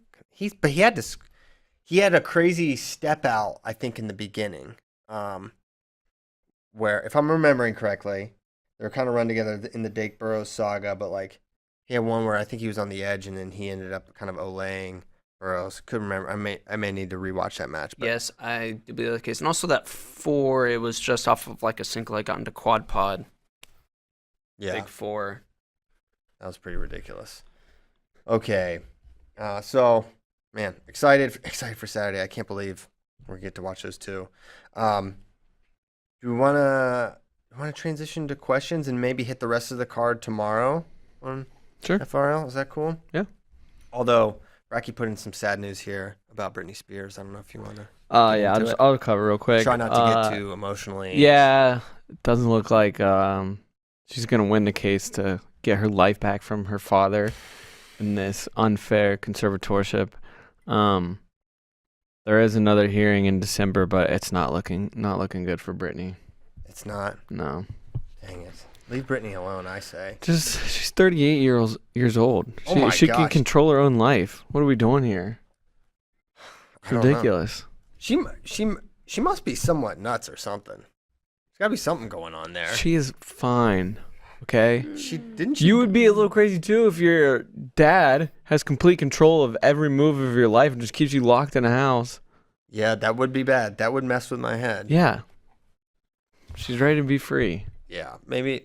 Speaker 1: but he had a crazy step out, I think, in the beginning. Where, if I'm remembering correctly, they were kind of run together in the Dake Burroughs saga, but like he had one where I think he was on the edge and then he ended up kind of olaying Burroughs. Couldn't remember. I may need to rewatch that match. But
Speaker 2: Yes, I do believe the case. And also that 4, it was just off of like a single I got into quad pod.
Speaker 1: yeah,
Speaker 2: Big 4.
Speaker 1: that was pretty ridiculous. Okay, so man, excited for Saturday. I can't believe we get to watch those two. Do we want to transition to questions and maybe hit the rest of the card tomorrow on
Speaker 3: Sure.
Speaker 1: FRL? Is that cool?
Speaker 3: Yeah.
Speaker 1: Although Rocky put in some sad news here about Britney Spears. I don't know if you want to.
Speaker 3: Yeah,
Speaker 1: into it.
Speaker 3: I'll cover real quick.
Speaker 1: Try not to get too emotionally.
Speaker 3: Yeah, it doesn't look like she's gonna win the case to get her life back from her father in this unfair conservatorship. There is another hearing in December, but it's not looking good for Britney.
Speaker 1: It's not.
Speaker 3: No.
Speaker 1: Dang it. Leave Britney alone, I say.
Speaker 3: She's 38 years old.
Speaker 1: Oh my
Speaker 3: She can
Speaker 1: gosh.
Speaker 3: control her own life. What are we doing here? It's
Speaker 1: I don't know.
Speaker 3: ridiculous.
Speaker 1: She must be somewhat nuts or something. There's got to be something going on there.
Speaker 3: She is fine. Okay?
Speaker 1: She
Speaker 3: You would be a little crazy too if your dad has complete control of every move of your life and just keeps you locked in a house.
Speaker 1: Yeah, that would be bad. That would mess with my head.
Speaker 3: Yeah. She's ready to be free.
Speaker 1: Yeah, maybe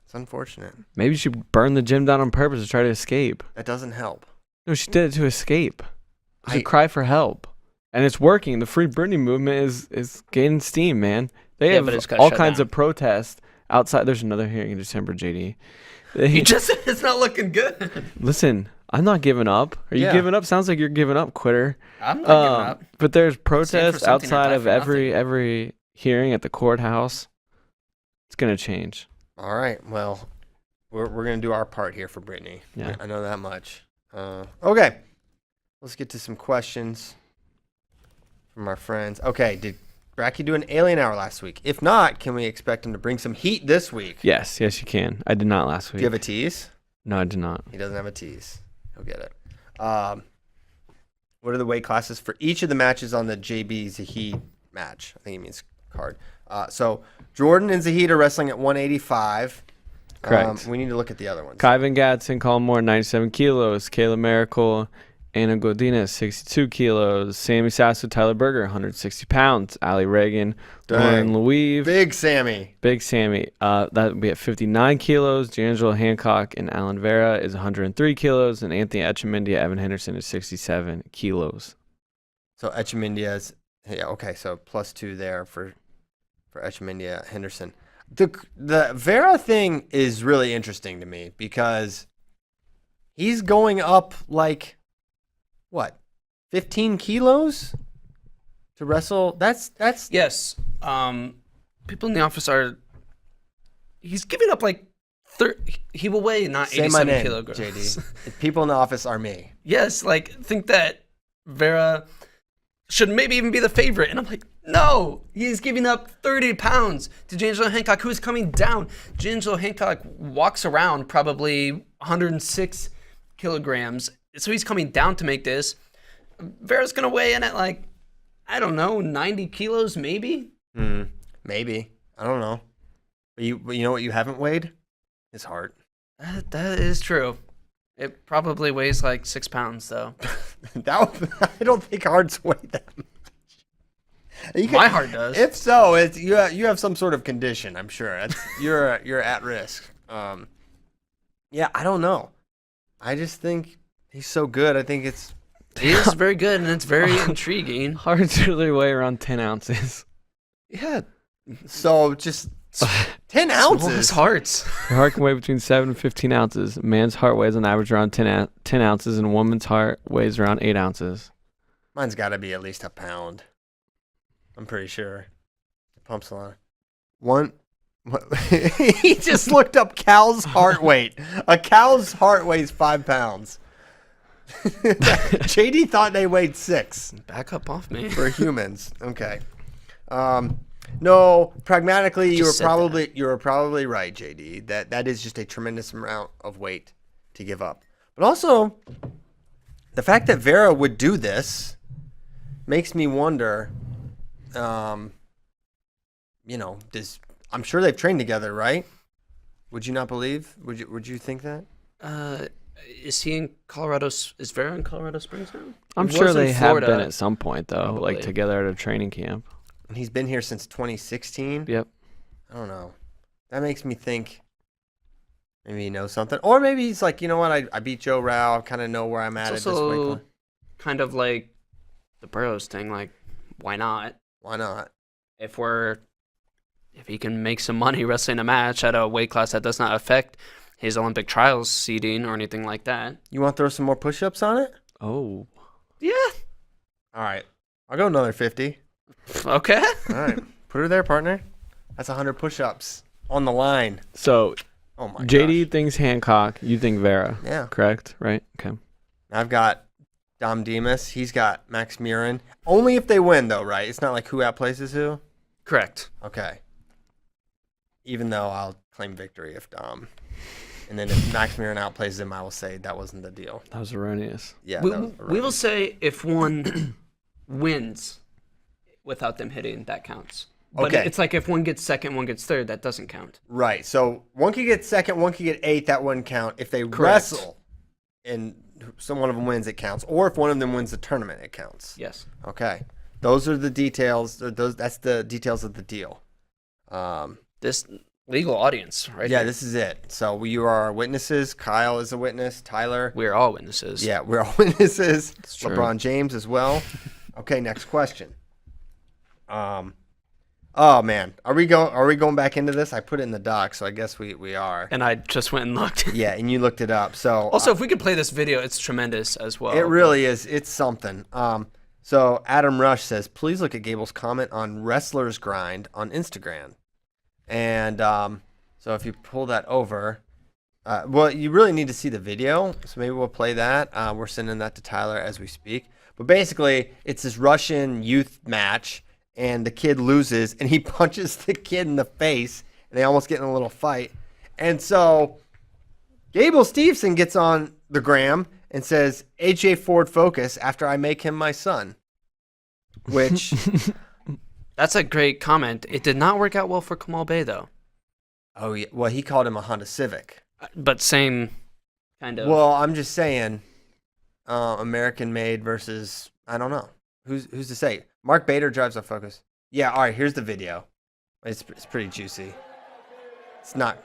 Speaker 1: it's unfortunate.
Speaker 3: Maybe she burned the gym down on purpose to try to escape.
Speaker 1: That doesn't help.
Speaker 3: No, she did it to escape. It's a
Speaker 1: I-
Speaker 3: cry for help. And it's working. The Free Britney movement is gaining steam, man. They
Speaker 2: Yeah,
Speaker 3: have
Speaker 2: but it's gotta
Speaker 3: all
Speaker 2: shut
Speaker 3: kinds
Speaker 2: down.
Speaker 3: of protests outside. There's another hearing in December, JD.
Speaker 2: You just said it's not looking good.
Speaker 3: Listen, I'm not giving up. Are you
Speaker 1: Yeah.
Speaker 3: giving up? Sounds like you're giving up, quitter.
Speaker 2: I'm not giving up.
Speaker 3: But there's
Speaker 2: for
Speaker 3: protests
Speaker 2: something or
Speaker 3: outside
Speaker 2: die
Speaker 3: of
Speaker 2: for nothing.
Speaker 3: every hearing at the courthouse. It's gonna change.
Speaker 1: All right. Well, we're going to do our part here for Britney.
Speaker 3: Yeah.
Speaker 1: I know that much. Okay. Let's get to some questions from our friends. Okay. Did Bracky do an alien hour last week? If not, can we expect him to bring some heat this week?
Speaker 3: Yes, you can. I did not last
Speaker 1: Do
Speaker 3: week.
Speaker 1: you have a tease?
Speaker 3: No, I did not.
Speaker 1: He doesn't have a tease. He'll get it. What are the weight classes for each of the matches on the JB Zahid match? I think he means card. So Jordan and Zahid are wrestling at 185.
Speaker 3: Correct.
Speaker 1: We need to look at the other ones.
Speaker 3: Kyvan Gadsden, Colin Moore, 97 kilos. Kayla Miracle, Anna Godinez, 62 kilos. Sammy Sasso, Tyler Berger, 160 pounds. Ali Reagan, Lauren Louise,
Speaker 1: Big Sammy.
Speaker 3: Big Sammy. That would be at 59 kilos. D'Angelo Hancock and Alan Vera is 103 kilos. And Anthony Echemindia, Evan Henderson is 67 kilos.
Speaker 1: So Echemindia's, yeah, okay, so +2 there for Echemindia Henderson. The Vera thing is really interesting to me because he's going up like, what, 15 kilos to wrestle? That's
Speaker 2: Yes. People in the office are. He's giving up like. He will weigh not
Speaker 1: say my
Speaker 2: 87
Speaker 1: name,
Speaker 2: kilograms.
Speaker 1: JD. People in the office are me.
Speaker 2: Yes, like think that Vera should maybe even be the favorite, and I'm like, no, he's giving up 30 pounds to D'Angelo Hancock, who is coming down. D'Angelo Hancock walks around probably 106 kilograms, so he's coming down to make this. Vera's gonna weigh in at like, I don't know, 90 kilos maybe.
Speaker 1: Maybe. I don't know. But you know what you haven't weighed? His heart.
Speaker 2: That is true. It probably weighs like 6 pounds though.
Speaker 1: I don't think hearts weigh that much.
Speaker 2: My heart does.
Speaker 1: If so, you have some sort of condition. I'm sure you're at risk. Yeah, I don't know. I just think he's so good. I think it's
Speaker 2: He is very good, and it's very intriguing.
Speaker 3: Hearts really weigh around 10 ounces.
Speaker 2: Yeah,
Speaker 1: so just 10
Speaker 2: smallest
Speaker 1: ounces.
Speaker 2: hearts.
Speaker 3: Your heart can weigh between 7 and 15 ounces. A man's heart weighs on average around 10 ounces, and a woman's heart weighs around 8 ounces.
Speaker 1: Mine's got to be at least a pound. I'm pretty sure. It pumps a lot. What? He just looked up cow's heart weight. A cow's heart weighs 5 pounds. JD thought they weighed 6
Speaker 2: Back up off me.
Speaker 1: for humans. Okay. No, pragmatically, you
Speaker 2: Just
Speaker 1: were probably right, JD. That is just a tremendous amount of weight to give up. But also, the fact that Vera would do this makes me wonder. I'm sure they've trained together, right? Would you not believe? Would you think that?
Speaker 2: Is he in Colorado? Is Vera in Colorado Springs now?
Speaker 3: I'm
Speaker 2: He
Speaker 3: sure
Speaker 2: was in
Speaker 3: they have
Speaker 2: Florida.
Speaker 3: been at some point though,
Speaker 2: Probably.
Speaker 3: like together at a training camp.
Speaker 1: And he's been here since 2016.
Speaker 3: Yep.
Speaker 1: I don't know. That makes me think maybe he knows something. Or maybe he's like, you know what? I beat Joe Rao. Kind of know where I'm at
Speaker 2: It's
Speaker 1: at this weight
Speaker 2: also
Speaker 1: class.
Speaker 2: kind of like the Burroughs thing. Like, why not?
Speaker 1: Why not?
Speaker 2: If he can make some money wrestling a match at a weight class that does not affect his Olympic trials seeding or anything like that.
Speaker 1: You want to throw some more push-ups on it?
Speaker 3: Oh.
Speaker 2: Yeah.
Speaker 1: All right. I'll go another 50.
Speaker 2: Okay.
Speaker 1: All right. Put her there, partner. That's 100 push-ups on the line.
Speaker 3: So
Speaker 1: Oh, my
Speaker 3: JD
Speaker 1: gosh.
Speaker 3: thinks Hancock. You think Vera.
Speaker 1: Yeah.
Speaker 3: Correct. Right. Okay.
Speaker 1: I've got Dom Demas. He's got Max Murin. Only if they win, though, right? It's not like who outplaces who?
Speaker 2: Correct.
Speaker 1: Okay. Even though I'll claim victory if Dom. And then if Max Murin outplays him, I will say that wasn't the deal.
Speaker 3: That was erroneous.
Speaker 1: Yeah,
Speaker 2: we,
Speaker 1: that was
Speaker 2: we will
Speaker 1: right.
Speaker 2: say if one wins without them hitting, that counts. But
Speaker 1: Okay.
Speaker 2: it's like if one gets second, one gets third, that doesn't count.
Speaker 1: Right. So one could get second, one could get eighth. That wouldn't count. If they
Speaker 2: Correct.
Speaker 1: wrestle and one of them wins, it counts. Or if one of them wins the tournament, it counts.
Speaker 2: Yes.
Speaker 1: Okay. Those are the details. That's the details of the deal.
Speaker 2: This legal audience, right?
Speaker 1: Yeah,
Speaker 2: here.
Speaker 1: this is it. So you are our witnesses. Kyle is a witness. Tyler.
Speaker 2: We're all witnesses.
Speaker 1: Yeah, we're all witnesses.
Speaker 3: true.
Speaker 1: LeBron James as well. Okay, next question. Oh man, are we going back into this? I put it in the doc, so I guess we are.
Speaker 2: And I just went and looked.
Speaker 1: Yeah, and you looked it up. So
Speaker 2: Also, if we could play this video, it's tremendous as well.
Speaker 1: it really is. It's something. So Adam Rush says, please look at Gable's comment on Wrestler's Grind on Instagram. And so if you pull that over, well, you really need to see the video. So maybe we'll play that. We're sending that to Tyler as we speak. But basically, it's this Russian youth match, and the kid loses, and he punches the kid in the face, and they almost get in a little fight. And so Gable Steveson gets on the gram and says, AJ Ford focus after I make him my son. Which,
Speaker 2: That's a great comment. It did not work out well for Kamal Bey, though.
Speaker 1: oh yeah, well, he called him a Honda Civic.
Speaker 2: But same kind of.
Speaker 1: Well, I'm just saying, American made versus, I don't know. Who's to say? Mark Bader drives a Focus. Yeah, all right, here's the video. It's pretty juicy. It's not,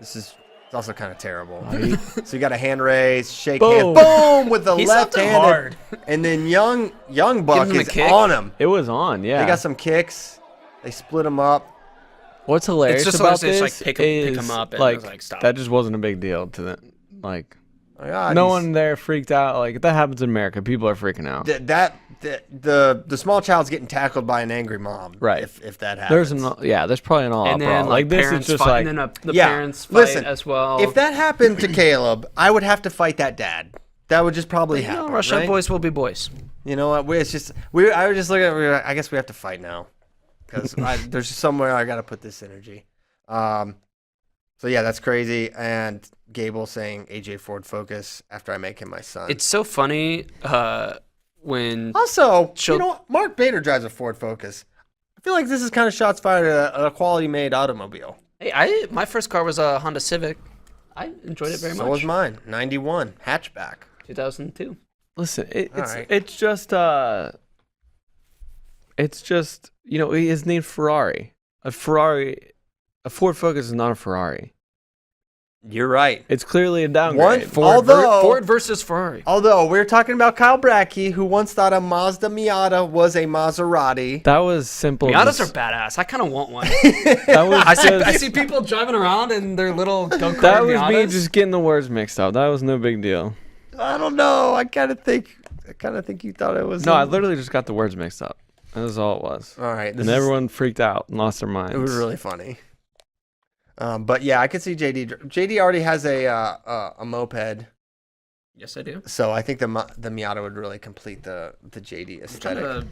Speaker 1: it's also kind of terrible. So you got a hand raise, shake
Speaker 3: Boom.
Speaker 1: hand, boom, with the
Speaker 2: He
Speaker 1: left
Speaker 2: slapped him
Speaker 1: hand.
Speaker 2: hard.
Speaker 1: And then young Buck
Speaker 2: him a
Speaker 1: is
Speaker 2: kick.
Speaker 1: on him.
Speaker 3: It was on. Yeah.
Speaker 1: They got some kicks. They split him up.
Speaker 3: What's hilarious
Speaker 2: just
Speaker 3: about
Speaker 2: hilarious,
Speaker 3: this
Speaker 2: like, pick him
Speaker 3: is
Speaker 2: up and
Speaker 3: like,
Speaker 2: it was like, stop.
Speaker 3: that just wasn't a big deal to them. Like
Speaker 1: Oh, God,
Speaker 3: no
Speaker 1: he's-
Speaker 3: one there freaked out. Like that happens in America. People are freaking out.
Speaker 1: The small child's getting tackled by an angry mom.
Speaker 3: Right.
Speaker 1: If that happens.
Speaker 3: There's probably an all
Speaker 2: and
Speaker 3: out
Speaker 2: then
Speaker 3: brawl. Like this is
Speaker 2: parents
Speaker 3: just
Speaker 2: fight,
Speaker 3: like
Speaker 2: and then the
Speaker 1: Yeah,
Speaker 2: parents fight
Speaker 1: listen,
Speaker 2: as well.
Speaker 1: If that happened to Caleb, I would have to fight that dad. That would just probably
Speaker 2: you know,
Speaker 1: happen.
Speaker 2: Russia
Speaker 1: right?
Speaker 2: boys will be boys.
Speaker 1: You know what? I would just look at. I guess we have to fight now, because there's somewhere I got to put this energy. So yeah, that's crazy. And Gable saying AJ Ford focus after I make him my son.
Speaker 2: It's so funny when
Speaker 1: also,
Speaker 2: She'll-
Speaker 1: you know, what? Mark Bader drives a Ford Focus. I feel like this is kind of shots fired at a quality made automobile.
Speaker 2: hey, my first car was a Honda Civic. I enjoyed it very
Speaker 1: So
Speaker 2: much.
Speaker 1: was mine. 91 hatchback.
Speaker 2: 2002.
Speaker 3: listen.
Speaker 1: right.
Speaker 3: It's just you know his name's Ferrari. A Ford Focus is not a Ferrari.
Speaker 1: You're right.
Speaker 3: It's clearly a downgrade.
Speaker 2: Ford versus Ferrari.
Speaker 1: Although we're talking about Kyle Brackey, who once thought a Mazda Miata was a Maserati.
Speaker 3: That was simple.
Speaker 2: Miatas are badass. I kind of want one.
Speaker 3: That was
Speaker 2: I
Speaker 3: just,
Speaker 2: see people driving around in their little go-kart
Speaker 3: that was me
Speaker 2: Miatas.
Speaker 3: just getting the words mixed up. That was no big deal.
Speaker 1: I don't know. I kind of think you thought it was.
Speaker 3: No, I literally just got the words mixed up. That was all it was.
Speaker 1: All right.
Speaker 3: And everyone freaked out and lost their minds.
Speaker 1: It was really funny. But yeah, I could see JD. JD already has a moped,
Speaker 2: Yes, I do.
Speaker 1: so I think the Miata would really complete the JD
Speaker 2: I'm trying
Speaker 1: aesthetic.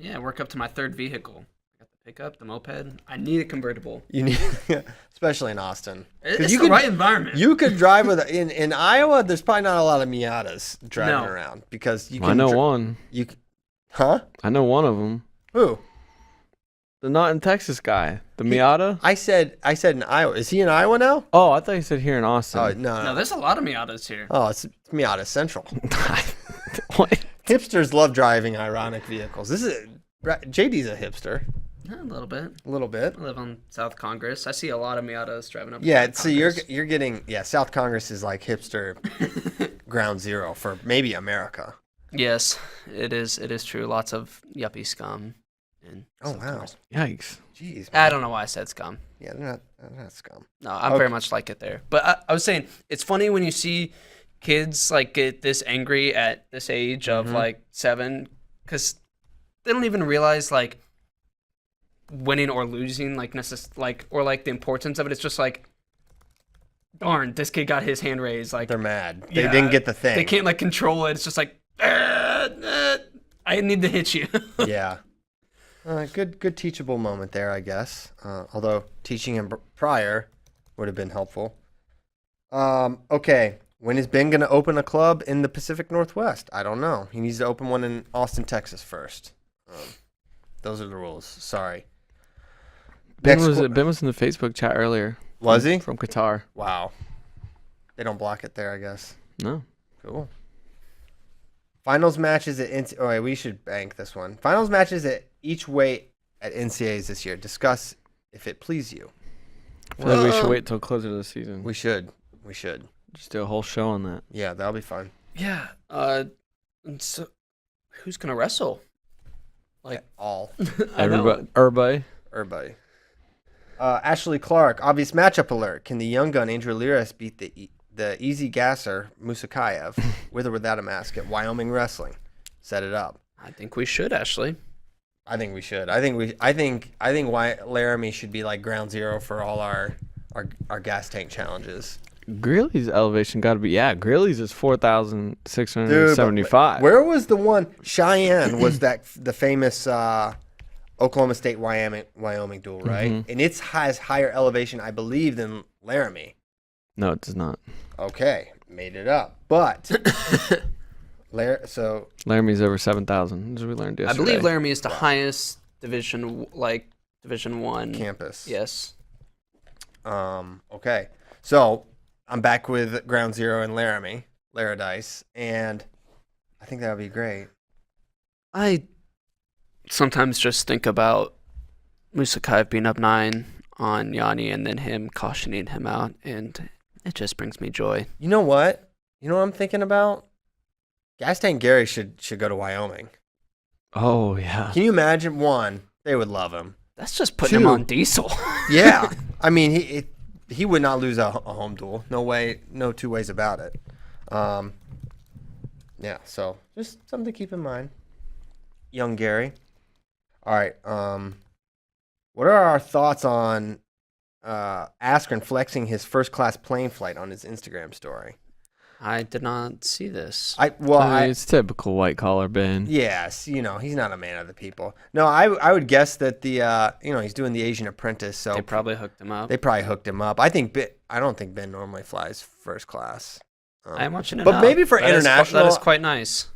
Speaker 2: to, work up to my third vehicle. I got the pickup, the moped. I need a convertible.
Speaker 1: You need, especially in Austin. 'Cause
Speaker 2: It's
Speaker 1: you
Speaker 2: the
Speaker 1: could-
Speaker 2: right environment.
Speaker 1: You could drive with in Iowa. There's probably not a lot of Miatas driving
Speaker 2: No.
Speaker 1: around because you can.
Speaker 3: I know one.
Speaker 1: Huh?
Speaker 3: I know one of them.
Speaker 1: Who?
Speaker 3: The not in Texas guy. The Miata?
Speaker 1: I said in Iowa. Is he in Iowa now?
Speaker 3: Oh, I thought you said here in Austin.
Speaker 1: Oh no.
Speaker 2: No, there's a lot of Miatas here.
Speaker 1: Oh, it's Miata Central.
Speaker 3: What?
Speaker 1: Hipsters love driving ironic vehicles. JD's a hipster,
Speaker 2: Yeah, a little bit.
Speaker 1: a little bit.
Speaker 2: I live on South Congress. I see a lot of Miatas driving up.
Speaker 1: Yeah,
Speaker 2: South
Speaker 1: so
Speaker 2: Congress.
Speaker 1: you're getting South Congress is like hipster ground zero for maybe America.
Speaker 2: Yes, it is. It is true. Lots of yuppie scum. In
Speaker 1: Oh
Speaker 2: South
Speaker 1: wow,
Speaker 2: Congress.
Speaker 3: Yikes.
Speaker 1: jeez.
Speaker 2: I don't know why I said scum.
Speaker 1: Yeah, they're not scum.
Speaker 2: No, I'm
Speaker 1: Okay.
Speaker 2: very much like it there. But I was saying, it's funny when you see kids like get this angry at this age of like 7, because they don't even realize like winning or losing, like or like the importance of it. It's just like, darn, this kid got his hand raised. Like
Speaker 1: They're mad. They
Speaker 2: yeah,
Speaker 1: didn't get the thing.
Speaker 2: They can't like control it. It's just like, I need to hit you.
Speaker 1: Yeah. Good teachable moment there, I guess. Although teaching him prior would have been helpful. Okay. When is Ben going to open a club in the Pacific Northwest? I don't know. He needs to open one in Austin, Texas first. Those are the rules. Sorry.
Speaker 3: Ben
Speaker 1: Next
Speaker 3: was,
Speaker 1: qu-
Speaker 3: ben was in the Facebook chat earlier.
Speaker 1: Was he?
Speaker 3: From Qatar.
Speaker 1: Wow. They don't block it there, I guess.
Speaker 3: No.
Speaker 1: Cool. Finals matches at oh, wait, we should bank this one. Finals matches at each weight at NCAAs this year. Discuss if it please you.
Speaker 3: I feel like we should wait till closer to the season.
Speaker 1: We should. We should.
Speaker 3: Just do a whole show on that.
Speaker 1: Yeah, that'll be fun.
Speaker 2: Yeah. And so who's gonna wrestle? Like
Speaker 1: All.
Speaker 2: I know.
Speaker 3: Everybody.
Speaker 1: Ashley Clark, obvious matchup alert. Can the young gun Andrew Liras beat the easy gasser Musakayev with or without a mask at Wyoming Wrestling? Set it up.
Speaker 2: I think we should, Ashley.
Speaker 1: I think we should. I think Laramie should be like ground zero for all our gas tank challenges.
Speaker 3: Greeley's elevation got to be Greeley's is
Speaker 1: Dude,
Speaker 3: 4,675.
Speaker 1: where was the one? Cheyenne was the famous Oklahoma State Wyoming duel, right?
Speaker 3: Mhm.
Speaker 1: And it has higher elevation, I believe, than Laramie.
Speaker 3: No, it does not.
Speaker 1: Okay, made it up, but so
Speaker 3: Laramie's over 7,000, as we learned
Speaker 2: I
Speaker 3: yesterday.
Speaker 2: believe Laramie is the highest Division 1
Speaker 1: campus.
Speaker 2: Yes.
Speaker 1: Okay, so I'm back with ground zero in Laramie, Laradice, and I think that would be great.
Speaker 2: I sometimes just think about Musakayev being up 9 on Yanni and then him cautioning him out, and it just brings me joy.
Speaker 1: You know what? You know what I'm thinking about? Gas Tank Gary should go to Wyoming.
Speaker 3: Oh, yeah.
Speaker 1: Can you imagine? One, they would love him.
Speaker 2: That's just putting him
Speaker 1: 2.
Speaker 2: on diesel.
Speaker 1: Yeah, I mean he would not lose a home duel. No way, no two ways about it. Yeah, so just something to keep in mind. Young Gary. All right. What are our thoughts on Askren flexing his first class plane flight on his Instagram story?
Speaker 2: I did not see this.
Speaker 3: It's typical white collar Ben.
Speaker 1: Yes, he's not a man of the people. No, I would guess that he's doing the Asian Apprentice, so
Speaker 2: They probably hooked him up.
Speaker 1: they probably hooked him up. I don't think Ben normally flies first class.
Speaker 2: I'm watching it
Speaker 1: but
Speaker 2: now.
Speaker 1: maybe for international,
Speaker 2: that is quite nice.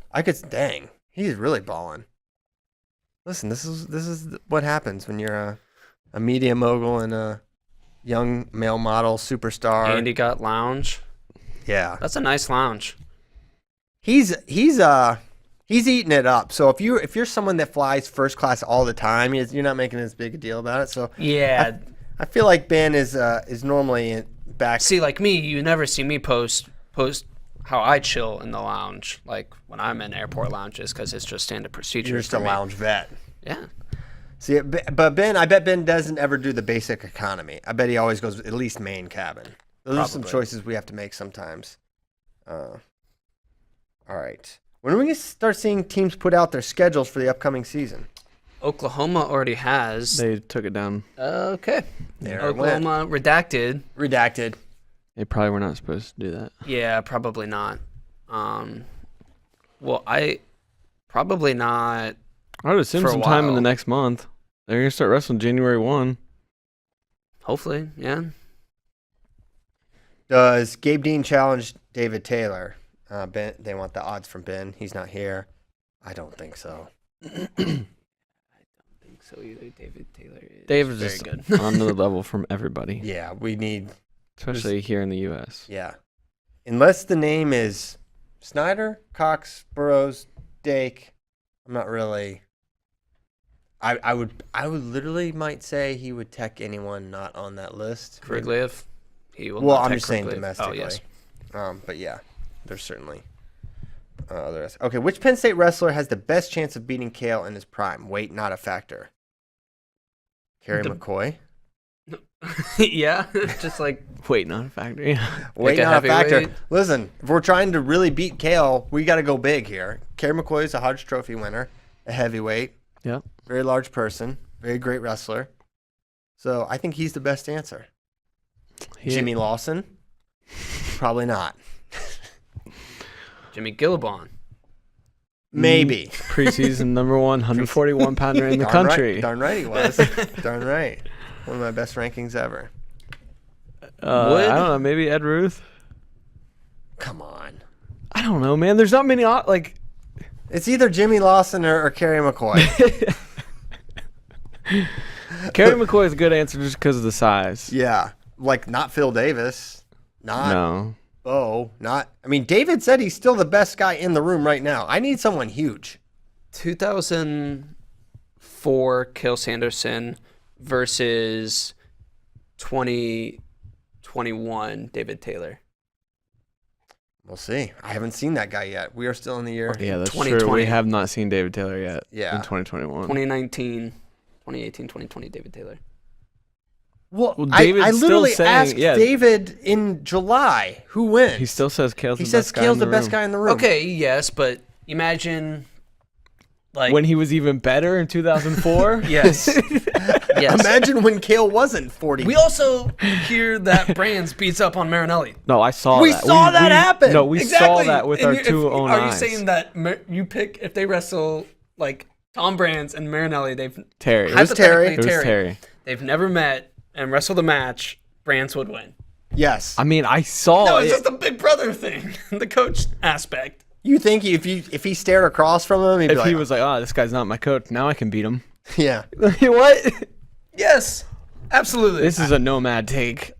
Speaker 1: dang, he's really balling. Listen, this is what happens when you're a media mogul and a young male model superstar.
Speaker 2: Andy got lounge.
Speaker 1: Yeah,
Speaker 2: That's a nice lounge.
Speaker 1: he's eating it up. So if you're someone that flies first class all the time, you're not making as big a deal about it. So
Speaker 2: Yeah.
Speaker 1: I feel like Ben is normally back.
Speaker 2: See, like me, you never see me post how I chill in the lounge, like when I'm in airport lounges, because it's just standard procedure.
Speaker 1: You're just
Speaker 2: for
Speaker 1: a
Speaker 2: me.
Speaker 1: lounge vet.
Speaker 2: Yeah.
Speaker 1: See, but Ben, I bet Ben doesn't ever do the basic economy. I bet he always goes at least main cabin. Those are some
Speaker 2: Probably.
Speaker 1: choices we have to make sometimes. All right. When are we going to start seeing teams put out their schedules for the upcoming season?
Speaker 2: Oklahoma already has.
Speaker 3: They took it down.
Speaker 2: Okay.
Speaker 1: There it went.
Speaker 2: Oklahoma redacted.
Speaker 1: Redacted.
Speaker 3: They probably were not supposed to do that.
Speaker 2: Yeah, probably not. Well, I probably not.
Speaker 3: I would assume
Speaker 2: For a
Speaker 3: sometime in
Speaker 2: while.
Speaker 3: the next month. They're going to start wrestling January 1.
Speaker 2: Hopefully, yeah.
Speaker 1: Does Gabe Dean challenge David Taylor? Ben, they want the odds from Ben. He's not here. I don't think so.
Speaker 2: So either David Taylor is
Speaker 3: Dave's
Speaker 2: very
Speaker 3: just
Speaker 2: good.
Speaker 3: on another level from everybody,
Speaker 1: Yeah, we need.
Speaker 3: especially here in the U.S.
Speaker 1: Yeah, unless the name is Snyder, Cox, Burroughs, Dake. I'm not really. I would literally might say he would tech anyone not on that list.
Speaker 2: Kriglev. He will
Speaker 1: Well,
Speaker 2: not
Speaker 1: I'm
Speaker 2: tech
Speaker 1: just saying
Speaker 2: Kriglev.
Speaker 1: domestically.
Speaker 2: Oh, yes.
Speaker 1: But yeah, there's certainly others. Okay, which Penn State wrestler has the best chance of beating Kale in his prime? Weight not a factor. Kerry McCoy.
Speaker 2: Yeah, just like
Speaker 3: Wait, not a factor. Yeah.
Speaker 1: Weight
Speaker 2: a
Speaker 1: not a factor.
Speaker 2: heavyweight?
Speaker 1: Listen, if we're trying to really beat Kale, we got to go big here. Kerry McCoy is a Hodge Trophy winner, a heavyweight,
Speaker 3: Yep.
Speaker 1: very large person, very great wrestler. So I think he's the best answer. Jimmy Lawson? Probably not.
Speaker 2: Jimmy Gillibon.
Speaker 1: Maybe.
Speaker 3: Preseason number 141 pounder in the
Speaker 1: Darn
Speaker 3: country.
Speaker 1: Right. Darn right he was. Darn right. One of my best rankings ever.
Speaker 3: I don't know. Maybe Ed Ruth.
Speaker 1: Come on.
Speaker 3: I don't know, man. There's not many like.
Speaker 1: It's either Jimmy Lawson or Kerry McCoy.
Speaker 3: Kerry McCoy is a good answer just because of the size.
Speaker 1: Yeah. Like, not Phil Davis. Not
Speaker 3: No.
Speaker 1: Bo. Not. I mean, David said he's still the best guy in the room right now. I need someone huge.
Speaker 2: 2004 Kale Sanderson versus 2021 David Taylor.
Speaker 1: We'll see. I haven't seen that guy yet. We are still in the year.
Speaker 3: Yeah, that's true.
Speaker 2: 2020.
Speaker 3: We have not seen David Taylor yet.
Speaker 1: Yeah.
Speaker 3: In 2021.
Speaker 2: 2019, 2018, 2020 David Taylor.
Speaker 1: Well,
Speaker 3: David's
Speaker 1: I
Speaker 3: still
Speaker 1: literally
Speaker 3: saying-
Speaker 1: asked
Speaker 3: yeah.
Speaker 1: David in July who wins.
Speaker 3: He still says Kale's
Speaker 1: He
Speaker 3: the
Speaker 1: says
Speaker 3: best guy
Speaker 1: Kale's
Speaker 3: in
Speaker 1: the
Speaker 3: the
Speaker 1: best
Speaker 3: room.
Speaker 1: guy in the room.
Speaker 2: Okay, yes, but imagine like
Speaker 3: When he was even better in 2004?
Speaker 2: yes. Yes.
Speaker 1: Imagine when Kale wasn't 40.
Speaker 2: We also hear that Brands beats up on Marinelli.
Speaker 3: No, I saw
Speaker 1: We
Speaker 3: that.
Speaker 1: saw that happen.
Speaker 3: No, we saw that with
Speaker 2: And
Speaker 3: our
Speaker 2: you-
Speaker 3: two own
Speaker 2: Are
Speaker 3: eyes.
Speaker 2: you saying that you pick if they wrestle like Tom Brands and Marinelli? They've
Speaker 3: Terry?
Speaker 1: was Terry.
Speaker 3: It was Terry.
Speaker 2: They've never met and wrestled a match. Brands would win.
Speaker 1: Yes.
Speaker 3: I mean, I saw
Speaker 2: No,
Speaker 3: it.
Speaker 2: it's just a big brother thing, the coach aspect.
Speaker 1: You think if he stared across from him, he'd be
Speaker 3: If
Speaker 1: like,
Speaker 3: he was like, oh, this guy's not my coach, now I can beat him.
Speaker 1: yeah.
Speaker 3: What?
Speaker 2: Yes, absolutely.
Speaker 3: This is a nomad take.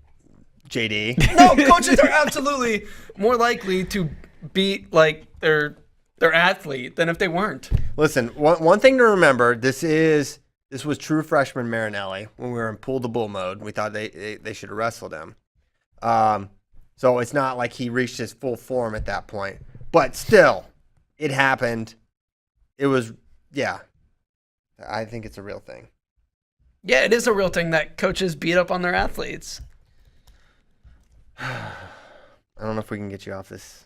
Speaker 1: JD.
Speaker 2: No, coaches are absolutely more likely to beat like their athlete than if they weren't.
Speaker 1: Listen, one thing to remember, this was true freshman Marinelli when we were in pull the bull mode. We thought they should have wrestled him. So it's not like he reached his full form at that point. But still, it happened. It was, yeah. I think it's a real thing.
Speaker 2: Yeah, it is a real thing that coaches beat up on their athletes.
Speaker 1: I don't know if we can get you off this.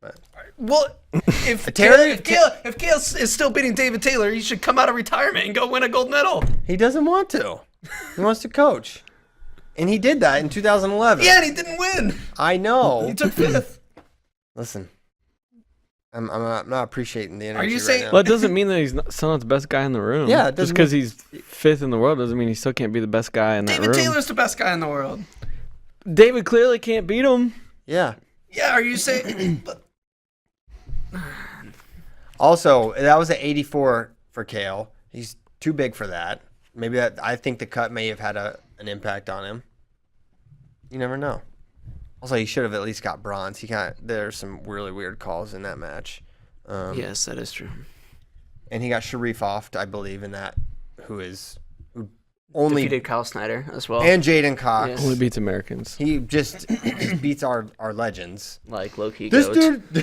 Speaker 1: But
Speaker 2: Well, if
Speaker 1: Taylor-
Speaker 2: Kale is still beating David Taylor, he should come out of retirement and go win a gold medal.
Speaker 1: he doesn't want to. He wants to coach. And he did that in 2011.
Speaker 2: Yeah, and he didn't win.
Speaker 1: I know.
Speaker 2: He took fifth.
Speaker 1: Listen, I'm not appreciating the energy.
Speaker 2: Are you
Speaker 1: right
Speaker 2: saying-
Speaker 1: now.
Speaker 3: Well, it doesn't mean that he's still not the best guy in the room.
Speaker 1: Yeah, it
Speaker 3: just
Speaker 1: doesn't
Speaker 3: because
Speaker 1: mean-
Speaker 3: he's fifth in the world doesn't mean he still can't be the best guy in that
Speaker 2: David
Speaker 3: room.
Speaker 2: Taylor's the best guy in the world.
Speaker 3: David clearly can't beat him.
Speaker 1: Yeah.
Speaker 2: Yeah, are you saying? But
Speaker 1: Also, that was at 84 for Kale. He's too big for that. Maybe I think the cut may have had an impact on him. You never know. Also, he should have at least got bronze. There's some really weird calls in that match.
Speaker 2: yes, that is true.
Speaker 1: And he got Sharif offed, I believe, in that. Who only
Speaker 2: Defeated Kyle Snyder as well.
Speaker 1: and Jaden Cox.
Speaker 2: Yes.
Speaker 3: Only beats Americans.
Speaker 1: He just beats our legends.
Speaker 2: Like low-key
Speaker 1: This
Speaker 2: goat.
Speaker 1: dude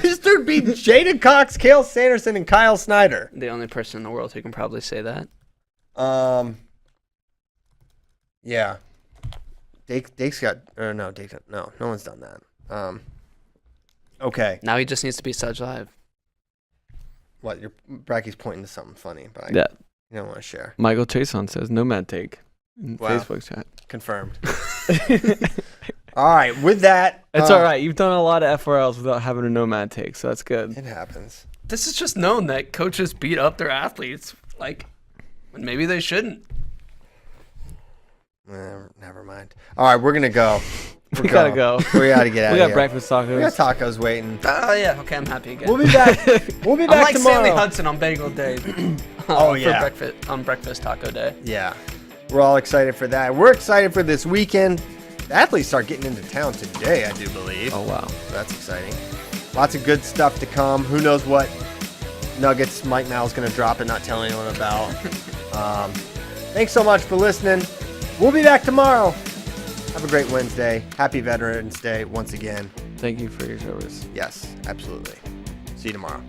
Speaker 1: beat Jaden Cox, Kale Sanderson, and Kyle Snyder.
Speaker 2: The only person in the world who can probably say that.
Speaker 1: Yeah. Dake's got, or no, no one's done that. Okay.
Speaker 2: Now he just needs to be Sedge Live.
Speaker 1: What, Bracky's pointing to something funny, but
Speaker 3: Yeah.
Speaker 1: you don't want to share.
Speaker 3: Michael Chason says nomad take in
Speaker 1: Wow.
Speaker 3: Facebook chat.
Speaker 1: Confirmed. All right, with that.
Speaker 3: It's all right. You've done a lot of FRLs without having a nomad take, so that's good.
Speaker 1: It happens.
Speaker 2: This is just known that coaches beat up their athletes, like, when maybe they shouldn't.
Speaker 1: Never mind. All right, we're going to go.
Speaker 3: We gotta go.
Speaker 1: We got to get out
Speaker 3: We
Speaker 1: of
Speaker 3: got
Speaker 1: here.
Speaker 3: breakfast tacos.
Speaker 1: We got tacos waiting.
Speaker 2: Oh, yeah, okay, I'm happy again.
Speaker 1: We'll be back. We'll be
Speaker 2: I'm
Speaker 1: back
Speaker 2: like
Speaker 1: tomorrow.
Speaker 2: Stanley Hudson on Bagel Day.
Speaker 1: Oh, yeah.
Speaker 2: For breakfast on breakfast taco day.
Speaker 1: Yeah. We're all excited for that. We're excited for this weekend. The athletes start getting into town today, I do believe.
Speaker 3: Oh, wow.
Speaker 1: So that's exciting. Lots of good stuff to come. Who knows what nuggets Mike Mal's going to drop and not tell anyone about. Thanks so much for listening. We'll be back tomorrow. Have a great Wednesday. Happy Veterans Day once again.
Speaker 3: Thank you for your service.
Speaker 1: Yes, absolutely. See you tomorrow.